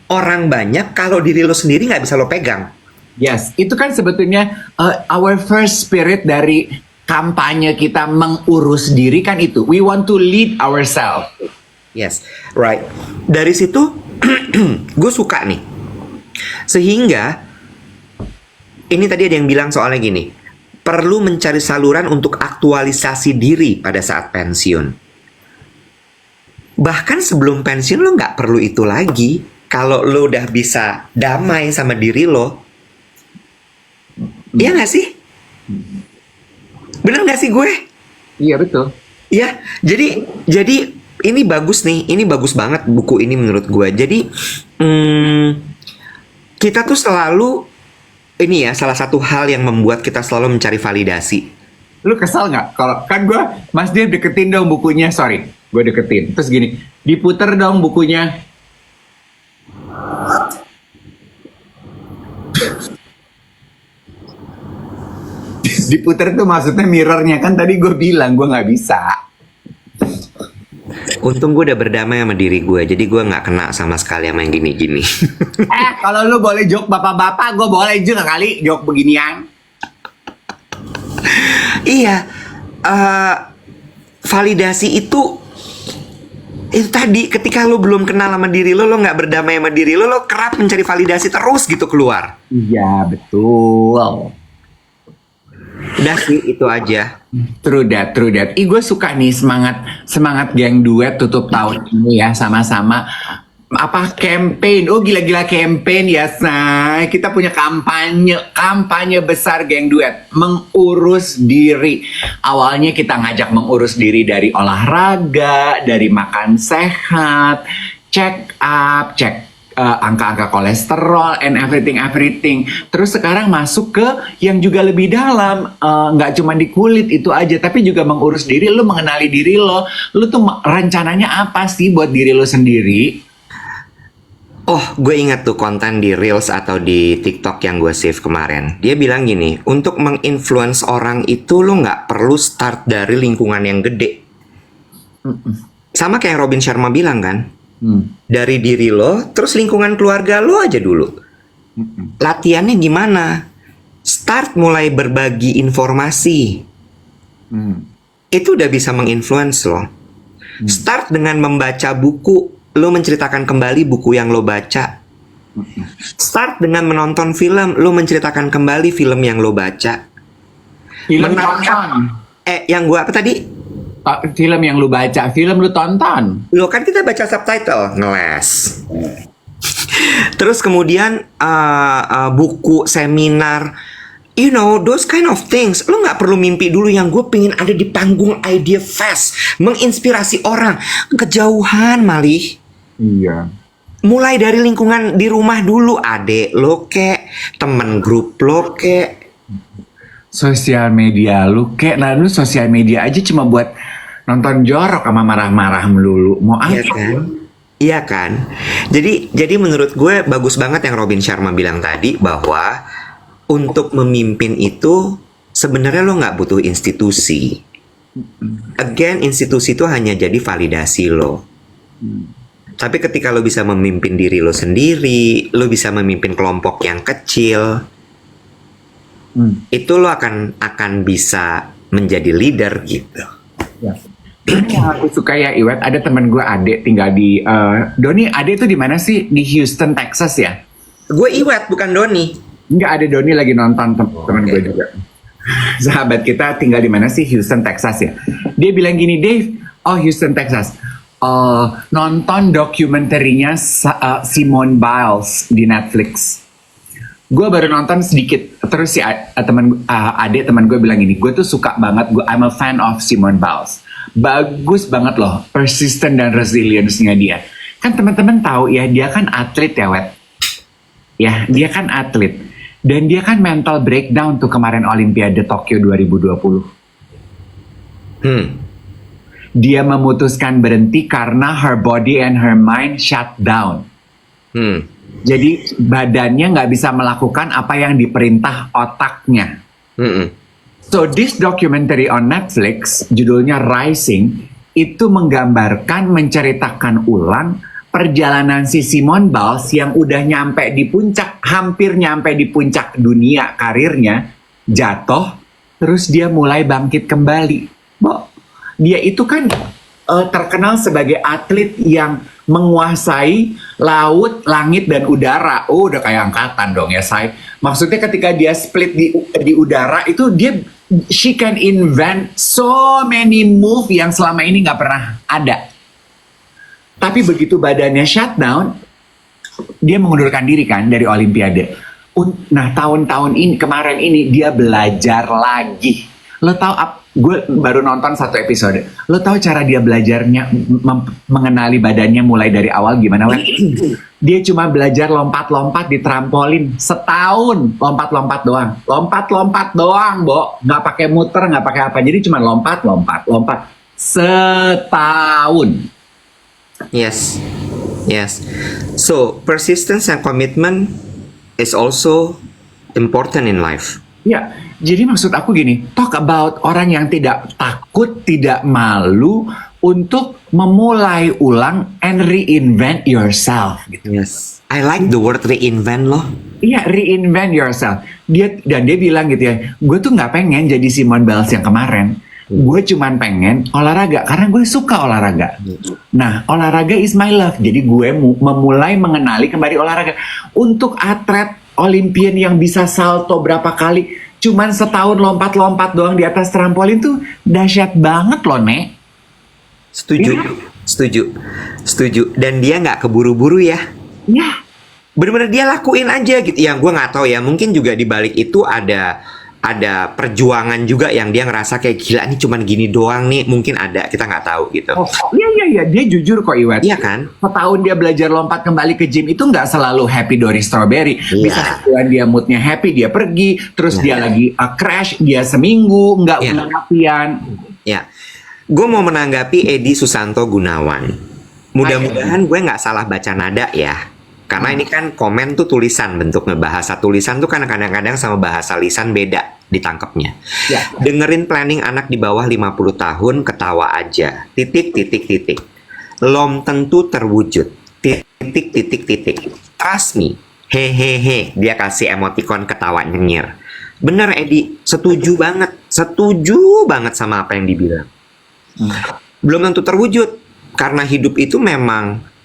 orang banyak kalau diri lo sendiri nggak bisa lo pegang? Yes, itu kan sebetulnya our first spirit dari kampanye kita mengurus diri kan itu. We want to lead ourselves. Yes, right. Dari situ gue suka nih. Sehingga ini tadi ada yang bilang soalnya gini, perlu mencari saluran untuk aktualisasi diri pada saat pensiun. Bahkan sebelum pensiun lo nggak perlu itu lagi. Kalau lo udah bisa damai sama diri lo, iya nggak sih? Bener nggak sih gue? Iya betul. Ya, jadi ini bagus nih, ini bagus banget buku ini menurut gue. Jadi kita tuh selalu ini ya, salah satu hal yang membuat kita selalu mencari validasi. Lu kesal nggak? Kalau kan gue, Mas Dev deketin dong bukunya, sorry, gue deketin. Terus gini, diputer dong bukunya. Diputer tuh maksudnya mirrornya kan tadi gue bilang gue nggak bisa. Untung gue udah berdamai sama diri gue, jadi gue nggak kena sama sekali sama yang gini-gini. Kalau lu boleh joke bapak-bapak, gue boleh juga kali joke beginian. Iya, validasi itu tadi ketika lo belum kenal sama diri lo nggak berdamai sama diri lo kerap mencari validasi terus gitu keluar. Iya betul. Udah sih itu aja. True that. Gue suka nih semangat geng duet tutup tahun ini ya sama-sama campaign. Oh gila-gila campaign ya, say. Kita punya kampanye besar geng duet mengurus diri. Awalnya kita ngajak mengurus diri dari olahraga, dari makan sehat, check up, angka-angka kolesterol and everything. Terus sekarang masuk ke yang juga lebih dalam, nggak cuma di kulit itu aja, tapi juga mengurus diri. Lu mengenali diri lo, lu tuh rencananya apa sih buat diri lo sendiri? Oh, gue ingat tuh konten di Reels atau di TikTok yang gue save kemarin. Dia bilang gini, untuk menginfluence orang itu lo nggak perlu start dari lingkungan yang gede. Sama kayak Robin Sharma bilang kan, dari diri lo, terus lingkungan keluarga lo aja dulu. Latihannya gimana? Start mulai berbagi informasi. Itu udah bisa menginfluence lo. Start dengan membaca buku. Lo menceritakan kembali buku yang lo baca. Start dengan menonton film. Lo menceritakan kembali film yang lo baca. Yang gue apa tadi? Film yang lu baca, film lu tonton. Lo kan kita baca subtitle, ngeles. Terus kemudian buku, seminar, you know, those kind of things. Lo nggak perlu mimpi dulu yang gue pengen ada di panggung Idea Fest, menginspirasi orang. Kejauhan malih. Iya. Mulai dari lingkungan di rumah dulu, adek lo kek, temen grup lo kek. Sosial media lu kek, nah lu sosial media aja cuma buat nonton jorok sama marah-marah melulu. Mau Iya apa? kan? Iya kan? Jadi menurut gue bagus banget yang Robin Sharma bilang tadi bahwa untuk memimpin itu sebenarnya lo nggak butuh institusi. Again, institusi itu hanya jadi validasi lo. Tapi ketika lo bisa memimpin diri lo sendiri, lo bisa memimpin kelompok yang kecil, itu lo akan bisa menjadi leader gitu. Ya. Ini yang aku suka ya Iwet, ada teman gue Ade tinggal di Doni. Ade itu di mana sih? Di Houston, Texas ya? Gue Iwet bukan Doni. Enggak, ada Doni lagi nonton teman gue juga. Sahabat kita tinggal di mana sih? Houston, Texas ya. Dia bilang gini, Dave, oh Houston, Texas. Nonton dokumenterinya Simone Biles di Netflix. Gue baru nonton sedikit, terus si adik teman gue bilang gini, gue tuh suka banget, I'm a fan of Simone Biles. Bagus banget loh, persistent dan resilience-nya dia. Kan teman-teman tahu ya, dia kan atlet ya, Wet. Ya, dia kan atlet. Dan dia kan mental breakdown tuh kemarin Olimpiade Tokyo 2020. Dia memutuskan berhenti karena her body and her mind shut down. Jadi badannya nggak bisa melakukan apa yang diperintah otaknya. So this documentary on Netflix, judulnya Rising, itu menggambarkan, menceritakan ulang perjalanan si Simone Biles yang udah nyampe di puncak, hampir nyampe di puncak dunia karirnya, jatuh, terus dia mulai bangkit kembali. Dia itu kan terkenal sebagai atlet yang menguasai laut, langit, dan udara. Oh, udah kayak angkatan dong ya, Say. Maksudnya ketika dia split di udara itu she can invent so many move yang selama ini nggak pernah ada. Tapi begitu badannya shutdown, dia mengundurkan diri kan dari Olimpiade. Nah, tahun-tahun ini, kemarin ini dia belajar lagi. Lo tau, gue baru nonton satu episode. Lo tahu cara dia belajarnya mengenali badannya mulai dari awal gimana, Wen? Dia cuma belajar lompat-lompat di trampolin setahun, lompat-lompat doang, Bo. Nggak pakai muter, nggak pakai apa. Jadi cuma lompat setahun. Yes. So persistence and commitment is also important in life. Ya, jadi maksud aku gini, talk about orang yang tidak takut, tidak malu untuk memulai ulang and reinvent yourself. Gitu. Yes, I like the word reinvent loh. Iya, reinvent yourself. Dia bilang gitu ya, gue tuh nggak pengen jadi Simone Biles yang kemarin. Gue cuman pengen olahraga karena gue suka olahraga. Nah, olahraga is my love. Jadi gue memulai mengenali kembali olahraga. Untuk atlet Olimpian yang bisa salto berapa kali, cuman setahun lompat-lompat doang di atas trampolin tuh dahsyat banget loh, Nek. Setuju. Dan dia nggak keburu-buru ya. Ya. Bener-bener dia lakuin aja gitu. Yang gue nggak tahu ya, mungkin juga di balik itu ada perjuangan juga yang dia ngerasa kayak gila nih cuman gini doang nih, mungkin ada, kita nggak tahu gitu. Iya, dia jujur kok Iwet. Iya kan? Setahun dia belajar lompat kembali ke gym itu nggak selalu happy Dory Strawberry. Iya. Bisa sebulan dia moodnya happy, dia pergi, terus dia lagi crash, dia seminggu nggak ulang latihan. Ya, gue mau menanggapi Edi Susanto Gunawan. Mudah-mudahan gue nggak salah baca nada ya. Karena ini kan komen tuh tulisan, bentuknya bahasa tulisan tuh kan kadang-kadang sama bahasa lisan beda ditangkapnya. Ya. Dengerin planning anak di bawah 50 tahun ketawa aja. Titik. Lom tentu terwujud. Titik. Trust me. Hehehe. Dia kasih emoticon ketawa nyengir. Bener Edi, setuju banget sama apa yang dibilang. Belum tentu terwujud. Karena hidup itu memang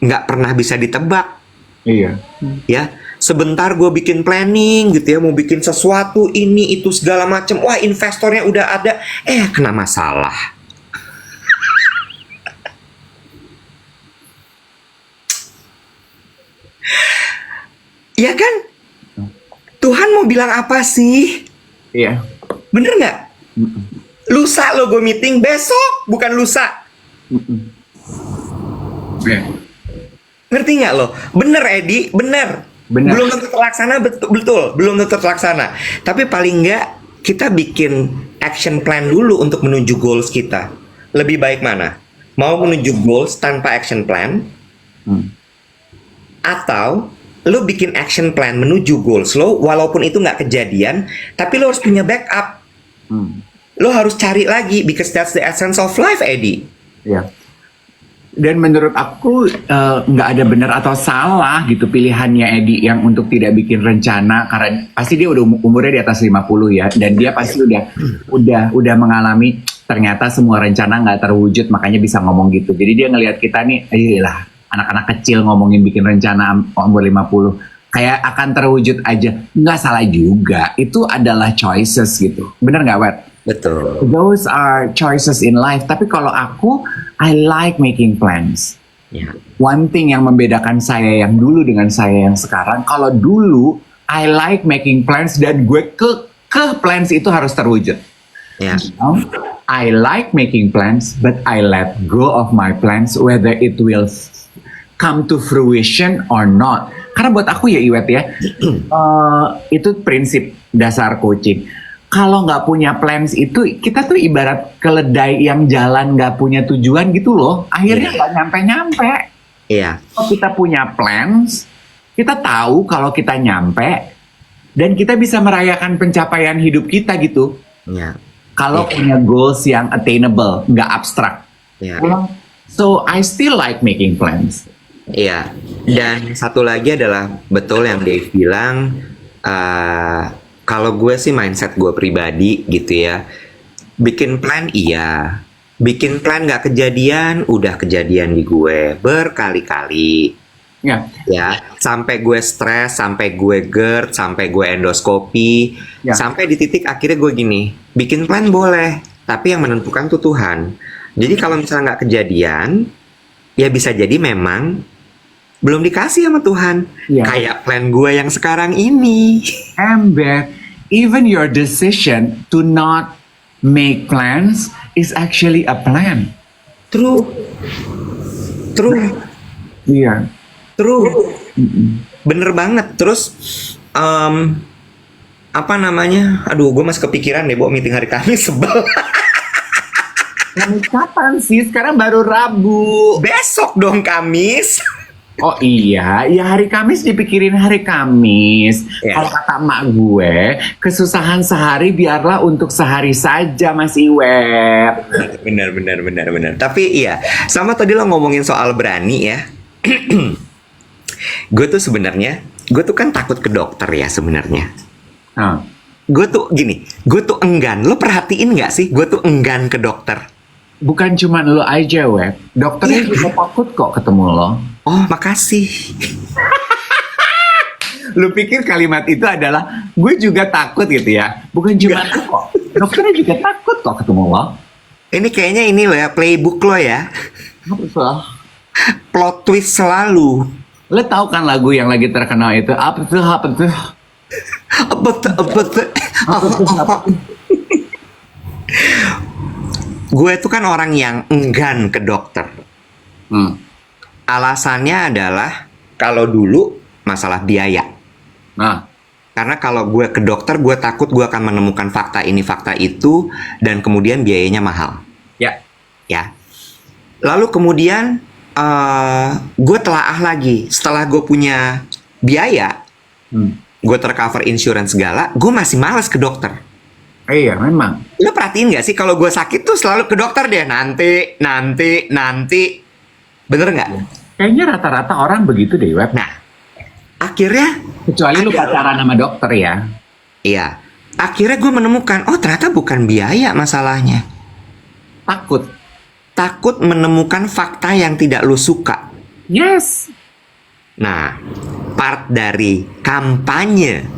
nggak pernah bisa ditebak. Iya. Ya, sebentar gue bikin planning gitu ya, mau bikin sesuatu ini itu segala macam, wah investornya udah ada, kena masalah. Ya kan? Tuhan mau bilang apa sih? Iya. Bener nggak? Lusa lo gue meeting, besok bukan lusa. Iya. Ngerti nggak lo? Bener Edi, bener. Belum tentu terlaksana, betul. Belum tentu terlaksana. Tapi paling nggak kita bikin action plan dulu untuk menuju goals kita. Lebih baik mana? Mau menuju goals tanpa action plan, Hmm. atau lo bikin action plan menuju goals lo, walaupun itu nggak kejadian, tapi lo harus punya backup. Hmm. Lo harus cari lagi, because that's the essence of life, Eddie. Ya. Dan menurut aku nggak ada benar atau salah gitu pilihannya Edi yang untuk tidak bikin rencana, karena pasti dia udah umurnya di atas 50 ya, dan dia pasti udah mengalami ternyata semua rencana nggak terwujud, makanya bisa ngomong gitu. Jadi dia ngelihat kita nih, lah anak-anak kecil ngomongin bikin rencana umur 50 kayak akan terwujud aja. Nggak salah juga, itu adalah choices gitu. Bener nggak, Wet? Betul. Those are choices in life. Tapi kalau aku, I like making plans. Ya. One thing yang membedakan saya yang dulu dengan saya yang sekarang, kalau dulu I like making plans dan gue ke plans itu harus terwujud. Ya. Now, I like making plans, but I let go of my plans whether it will come to fruition or not. Karena buat aku ya Iwet ya, itu prinsip dasar coaching. Kalau nggak punya plans itu, kita tuh ibarat keledai yang jalan nggak punya tujuan gitu loh. Akhirnya nggak nyampe-nyampe. Iya. Kalau kita punya plans, kita tahu kalau kita nyampe, dan kita bisa merayakan pencapaian hidup kita gitu. Ya. Kalau punya goals yang attainable, nggak abstrak. Ya. So I still like making plans. Iya. Dan satu lagi adalah betul yang Dave bilang. Kalau gue sih mindset gue pribadi gitu ya. Bikin plan iya. Bikin plan nggak kejadian, udah kejadian di gue berkali-kali. Ya. Ya, sampai gue stres, sampai gue GERD, sampai gue endoskopi, Ya. sampai di titik akhirnya gue gini, bikin plan boleh, tapi yang menentukan tuh Tuhan. Jadi kalau misalnya nggak kejadian, ya bisa jadi memang belum dikasih sama Tuhan. Ya. Kayak plan gue yang sekarang ini. Ember, even your decision to not make plans is actually a plan. True. Iya. True. Bener banget. Terus apa namanya? Aduh, gue masih kepikiran deh, meeting hari Kamis sebel. Kapan sih? Sekarang baru Rabu. Besok dong Kamis. Oh iya, ya hari Kamis dipikirin hari Kamis. Ya. Kalau kata emak gue, kesusahan sehari biarlah untuk sehari saja, Mas Iwet. Benar. Tapi iya, sama tadi lo ngomongin soal berani ya. Gue tuh kan takut ke dokter ya sebenarnya. Nah, Gue tuh gini, gue tuh enggan. Lo perhatiin nggak sih? Gue tuh enggan ke dokter. bukan cuma lo aja, Wet. Dokternya juga takut kok ketemu lo. Oh, makasih. Lu pikir kalimat itu adalah gue juga takut gitu ya? Bukan cuma lu kok. Dokternya juga takut kok ketemu lo. Ini kayaknya ini lo ya, playbook lo ya. Apa tuh? Plot twist selalu. Lo tahu kan lagu yang lagi terkenal itu? Apa tuh? Apa tuh? Gue tuh kan orang yang enggan ke dokter. Alasannya adalah kalau dulu masalah biaya. Nah, Karena kalau gue ke dokter, gue takut gue akan menemukan fakta ini, fakta itu, dan kemudian biayanya mahal. ya. Ya. Lalu kemudian gue telaah lagi. Setelah gue punya biaya, gue tercover insurance segala, gue masih malas ke dokter. Iya, memang. Lo perhatiin gak sih kalau gue sakit tuh selalu ke dokter deh. Nanti. Bener nggak? Kayaknya rata-rata orang begitu deh, Web. Nah, akhirnya, Kecuali lu pacaran sama dokter ya. iya. Akhirnya gue menemukan, oh ternyata bukan biaya masalahnya. Takut. Takut menemukan fakta yang tidak lo suka. Yes. Nah, part dari kampanye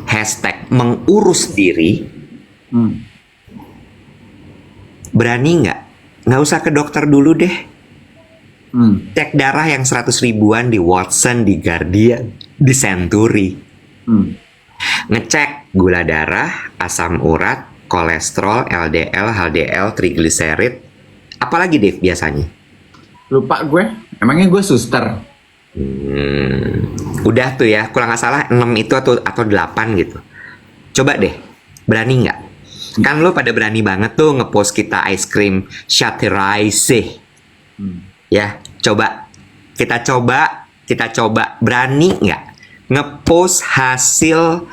#mengurus diri, berani nggak? Nggak usah ke dokter dulu deh. Cek darah yang 100 ribuan di Watson, di Guardian, di Century. Ngecek gula darah, asam urat, kolesterol, LDL, HDL, trigliserid. Apalagi Dave biasanya? Lupa gue. Emangnya gue suster? Udah tuh ya, kurang nggak salah 6 itu atau 8 gitu. Coba deh, berani nggak? Kan lo pada berani banget tuh ngepost kita ice cream Chateraise. Ya, kita coba berani nggak ngepost hasil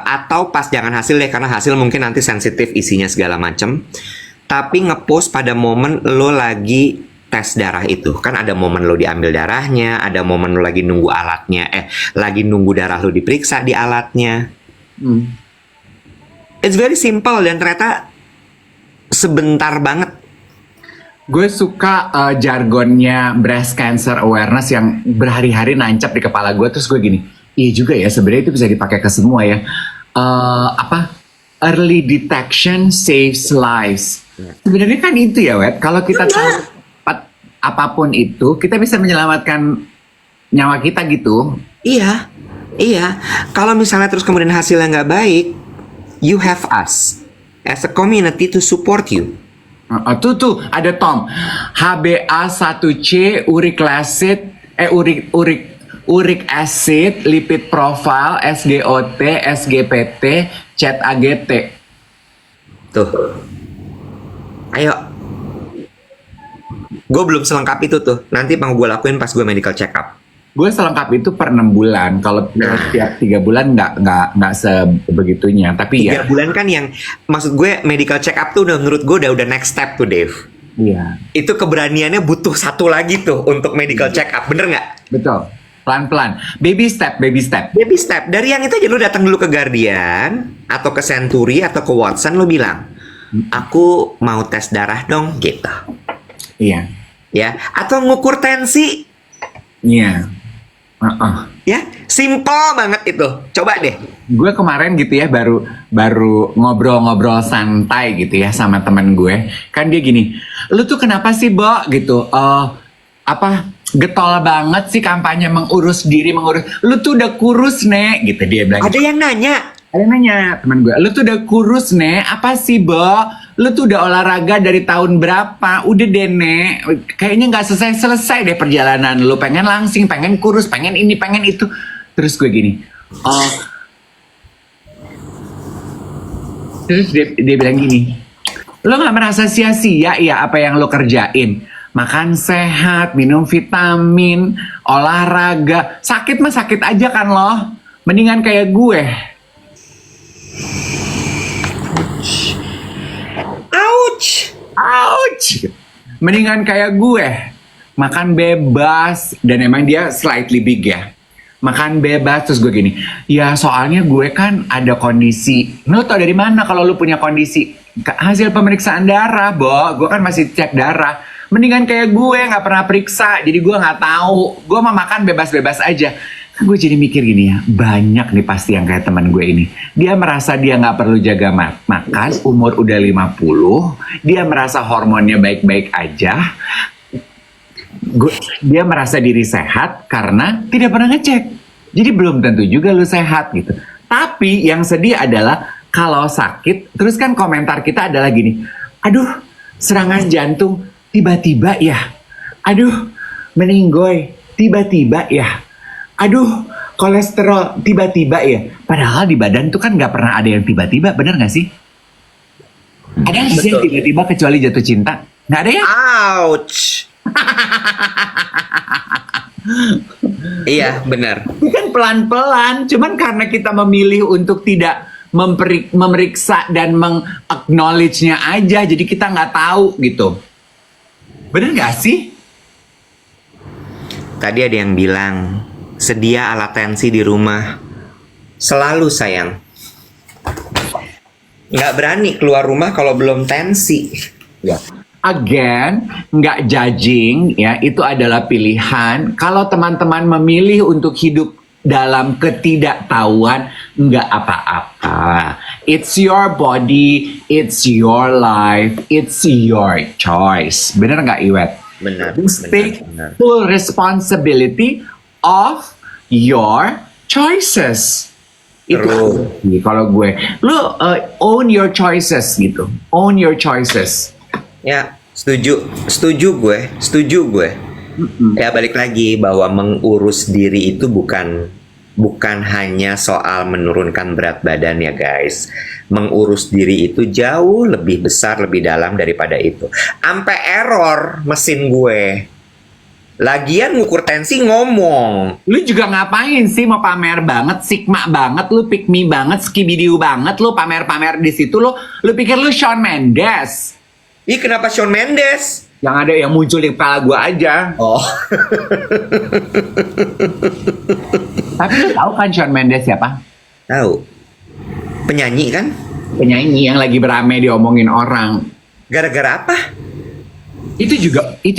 atau pas jangan hasil deh karena hasil mungkin nanti sensitif isinya segala macem. Tapi ngepost pada momen lo lagi tes darah itu. Kan ada momen lo diambil darahnya, ada momen lo lagi nunggu alatnya, lagi nunggu darah lo diperiksa di alatnya. It's very simple dan ternyata sebentar banget. Gue suka jargonnya breast cancer awareness yang berhari-hari nancap di kepala gue. Terus gue gini, iya juga ya sebenarnya itu bisa dipakai ke semua ya. Early detection saves lives. Sebenarnya kan itu ya Wet. Kalau kita tahu apapun itu, kita bisa menyelamatkan nyawa kita gitu. Iya. Kalau misalnya terus kemudian hasilnya nggak baik, you have us as a community to support you. Tuh ada Tom. HbA1c, uric acid, uric acid, lipid profile, SGOT, SGPT, chat AGT. Tuh. Ayo. Gue belum selengkap itu tuh. Nanti mau gue lakuin pas gue medical check up. Gue selengkap itu per 6 bulan. Kalau tiap 3 bulan nggak sebegitunya. Tapi 3 bulan kan yang maksud gue medical check up tuh udah menurut gue udah next step tuh Dave. Iya. Itu keberaniannya butuh satu lagi tuh untuk medical check up, bener nggak? Betul. Pelan-pelan. Baby step. Baby step. Dari yang itu aja lu datang dulu ke Guardian atau ke Century atau ke Watson lu bilang, aku mau tes darah dong gitu. Iya. Ya, atau ngukur tensi. Iya. Ya, simple banget itu. Coba deh. Gue kemarin gitu ya baru ngobrol-ngobrol santai gitu ya sama teman gue. Kan dia gini, lu tuh kenapa sih Bo gitu? Getol banget sih kampanye mengurus diri. Lu tuh udah kurus Nek gitu dia bilang. Ada yang nanya. Ada yang nanya teman gue, lu tuh udah kurus Nek, apa sih Bo? Lu tuh udah olahraga dari tahun berapa? Udah deh Nek, kayaknya nggak selesai deh perjalanan lu. Pengen langsing, pengen kurus, pengen ini, pengen itu. Terus gue gini, terus dia bilang gini, lu nggak merasa sia-sia ya apa yang lu kerjain? Makan sehat, minum vitamin, olahraga. Sakit mah sakit aja kan lo. Mendingan kayak gue. Ouch. Mendingan kayak gue. Makan bebas. Dan emang dia slightly big ya. Makan bebas. Terus gue gini. Ya soalnya gue kan ada kondisi. Lu tau dari mana kalau lu punya kondisi? Hasil pemeriksaan darah, Bo. Gue kan masih cek darah. Mendingan kayak gue gak pernah periksa. Jadi gue gak tahu. Gue mau makan bebas-bebas aja. Gue jadi mikir gini ya, banyak nih pasti yang kayak teman gue ini. Dia merasa dia gak perlu jaga makan, umur udah 50, dia merasa hormonnya baik-baik aja. Dia merasa diri sehat karena tidak pernah ngecek. Jadi belum tentu juga lu sehat gitu. Tapi yang sedih adalah kalau sakit, terus kan komentar kita adalah gini, aduh serangan jantung tiba-tiba ya. Aduh meninggoy tiba-tiba ya. Aduh, kolesterol tiba-tiba ya. Padahal di badan tuh kan gak pernah ada yang tiba-tiba, bener gak sih? Ada yang sih tiba-tiba kecuali jatuh cinta? Gak ada ya? Ouch. Iya, benar. Itu kan pelan-pelan. Cuman karena kita memilih untuk tidak memeriksa dan meng-acknowledge-nya aja. Jadi kita gak tahu gitu. Bener gak sih? Tadi ada yang bilang, sedia alat tensi di rumah. Selalu sayang. Nggak berani keluar rumah kalau belum tensi. Ya. Again, nggak judging ya, itu adalah pilihan. Kalau teman-teman memilih untuk hidup dalam ketidaktahuan, nggak apa-apa. It's your body, it's your life, it's your choice. Bener nggak Iwet? Benar. Take full responsibility of your choices. Itu kalau gue, lu own your choices gitu, own your choices. Ya, setuju gue. Ya balik lagi bahwa mengurus diri itu bukan bukan hanya soal menurunkan berat badan ya guys. Mengurus diri itu jauh lebih besar, lebih dalam daripada itu. Ampe error mesin gue. Lagian ngukur tensi ngomong. Lu juga ngapain sih mau pamer banget, sigma banget, lu pick me banget, skibidiu banget, lu pamer-pamer di situ lu pikir lu Shawn Mendes. Ih, kenapa Shawn Mendes? Yang ada yang muncul di kepala gua aja. Oh. Tapi lu tahu kan Shawn Mendes siapa? Tahu. Penyanyi kan? Penyanyi yang lagi berame diomongin orang. Gara-gara apa? Itu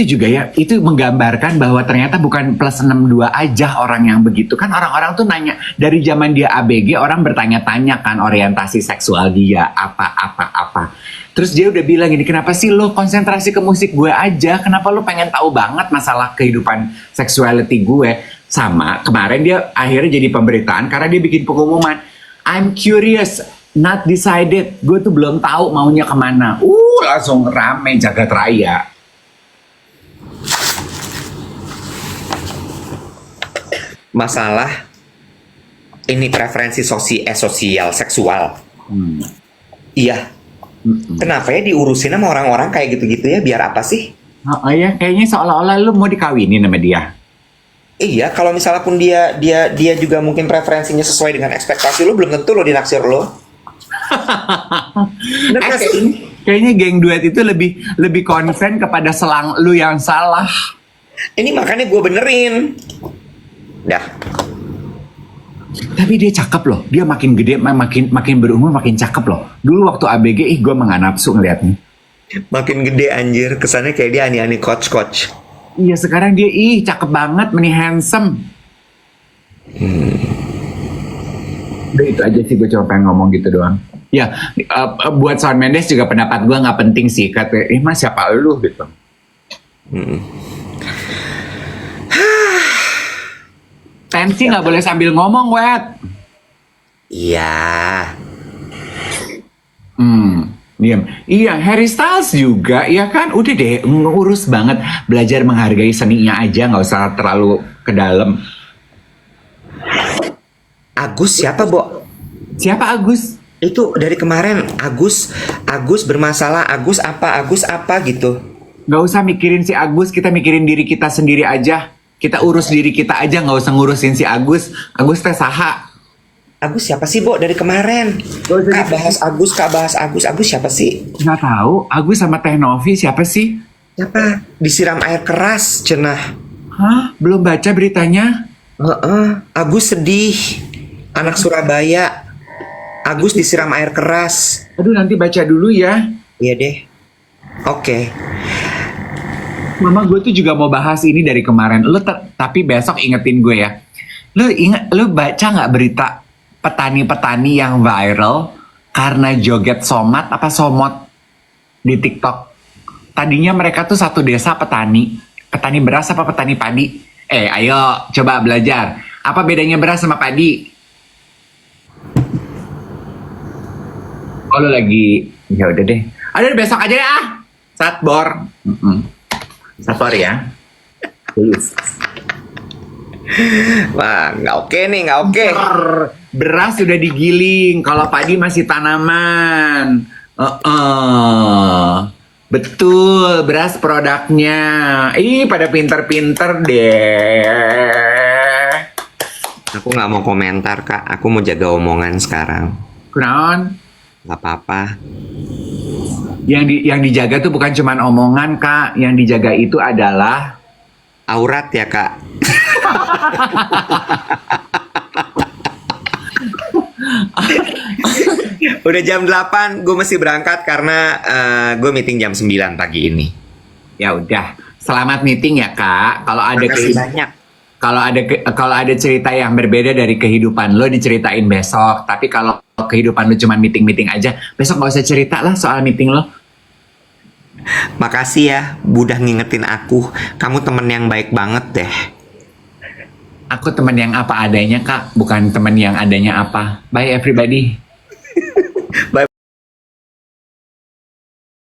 juga ya, itu menggambarkan bahwa ternyata bukan plus 62 aja orang yang begitu. Kan orang-orang tuh nanya, dari zaman dia ABG orang bertanya-tanya kan orientasi seksual dia, apa. Terus dia udah bilang gini, kenapa sih lo konsentrasi ke musik gue aja? Kenapa lo pengen tahu banget masalah kehidupan sexuality gue? Sama, kemarin dia akhirnya jadi pemberitaan karena dia bikin pengumuman, I'm curious, not decided. Gue tuh belum tahu maunya kemana. Langsung rame jagat raya. Masalah ini preferensi sosial seksual. Iya. Kenapa ya diurusin sama orang-orang kayak gitu-gitu ya? Biar apa sih? Oh ya, kayaknya seolah-olah lu mau dikawinin sama dia. Iya, kalau misalnya pun dia juga mungkin preferensinya sesuai dengan ekspektasi lu, belum tentu lo dinaksir lo. Bener gak sih? Kayaknya geng duet itu lebih konsen kepada selang lu yang salah. Ini makanya gue benerin. Dah. Tapi dia cakep loh. Dia makin gede, makin berumur, makin cakep loh. Dulu waktu ABG, gue nggak nafsu ngeliatnya. Makin gede anjir, kesannya kayak dia aneh-aneh coach. Iya, sekarang dia cakep banget, meni handsome. Udah itu aja sih, gue cuma pengen ngomong gitu doang. Ya, buat Shawn Mendes juga pendapat gue nggak penting sih. Kata, mas siapa lu gitu. Tensi nggak boleh sambil ngomong, Wet. Iya. Diam. Iya, Harry Styles juga, ya kan? Udah deh, ngurus banget. Belajar menghargai seninya aja, nggak usah terlalu ke dalam. Agus siapa, Bo? Siapa Agus? Itu dari kemarin, Agus bermasalah, Agus apa gitu. Nggak usah mikirin si Agus, kita mikirin diri kita sendiri aja. Kita urus diri kita aja, nggak usah ngurusin si Agus. Agus teh saha. Agus siapa sih, Bo, dari kemarin? Kak bahas Agus siapa sih? Nggak tahu, Agus sama Teh Novi siapa sih? Siapa? Disiram air keras, cenah. Hah? Belum baca beritanya? Agus sedih. Anak Surabaya. Agus disiram air keras. Aduh, nanti baca dulu ya. Iya deh. Oke. Mama gue tuh juga mau bahas ini dari kemarin. Tapi besok ingetin gue ya. Lu baca nggak berita petani-petani yang viral karena joget somat apa somot di TikTok? Tadinya mereka tuh satu desa petani beras apa petani padi? Ayo coba belajar. Apa bedanya beras sama padi? Oh, lu lagi, ya udah deh. Ada besok aja ya. Satbor. Satbor ya. Wah, nggak oke nih, nggak oke. Beras sudah digiling, kalau padi masih tanaman. Betul, beras produknya. Pada pinter-pinter deh. Aku nggak mau komentar, Kak. Aku mau jaga omongan sekarang. Kenaon? Nggak apa-apa. Yang dijaga tuh bukan cuman omongan, Kak. Yang dijaga itu adalah Aurat ya, Kak. Udah jam 8, gue mesti berangkat karena gue meeting jam 9 pagi ini. ya udah. Selamat meeting ya, Kak. Banyak. Kalau ada cerita yang berbeda dari kehidupan lo diceritain besok. Tapi kalau kehidupan lo cuma meeting aja, besok nggak usah cerita lah soal meeting lo. Makasih ya, udah ngingetin aku. Kamu temen yang baik banget deh. Aku teman yang apa adanya, Kak. Bukan teman yang adanya apa. Bye everybody. Bye.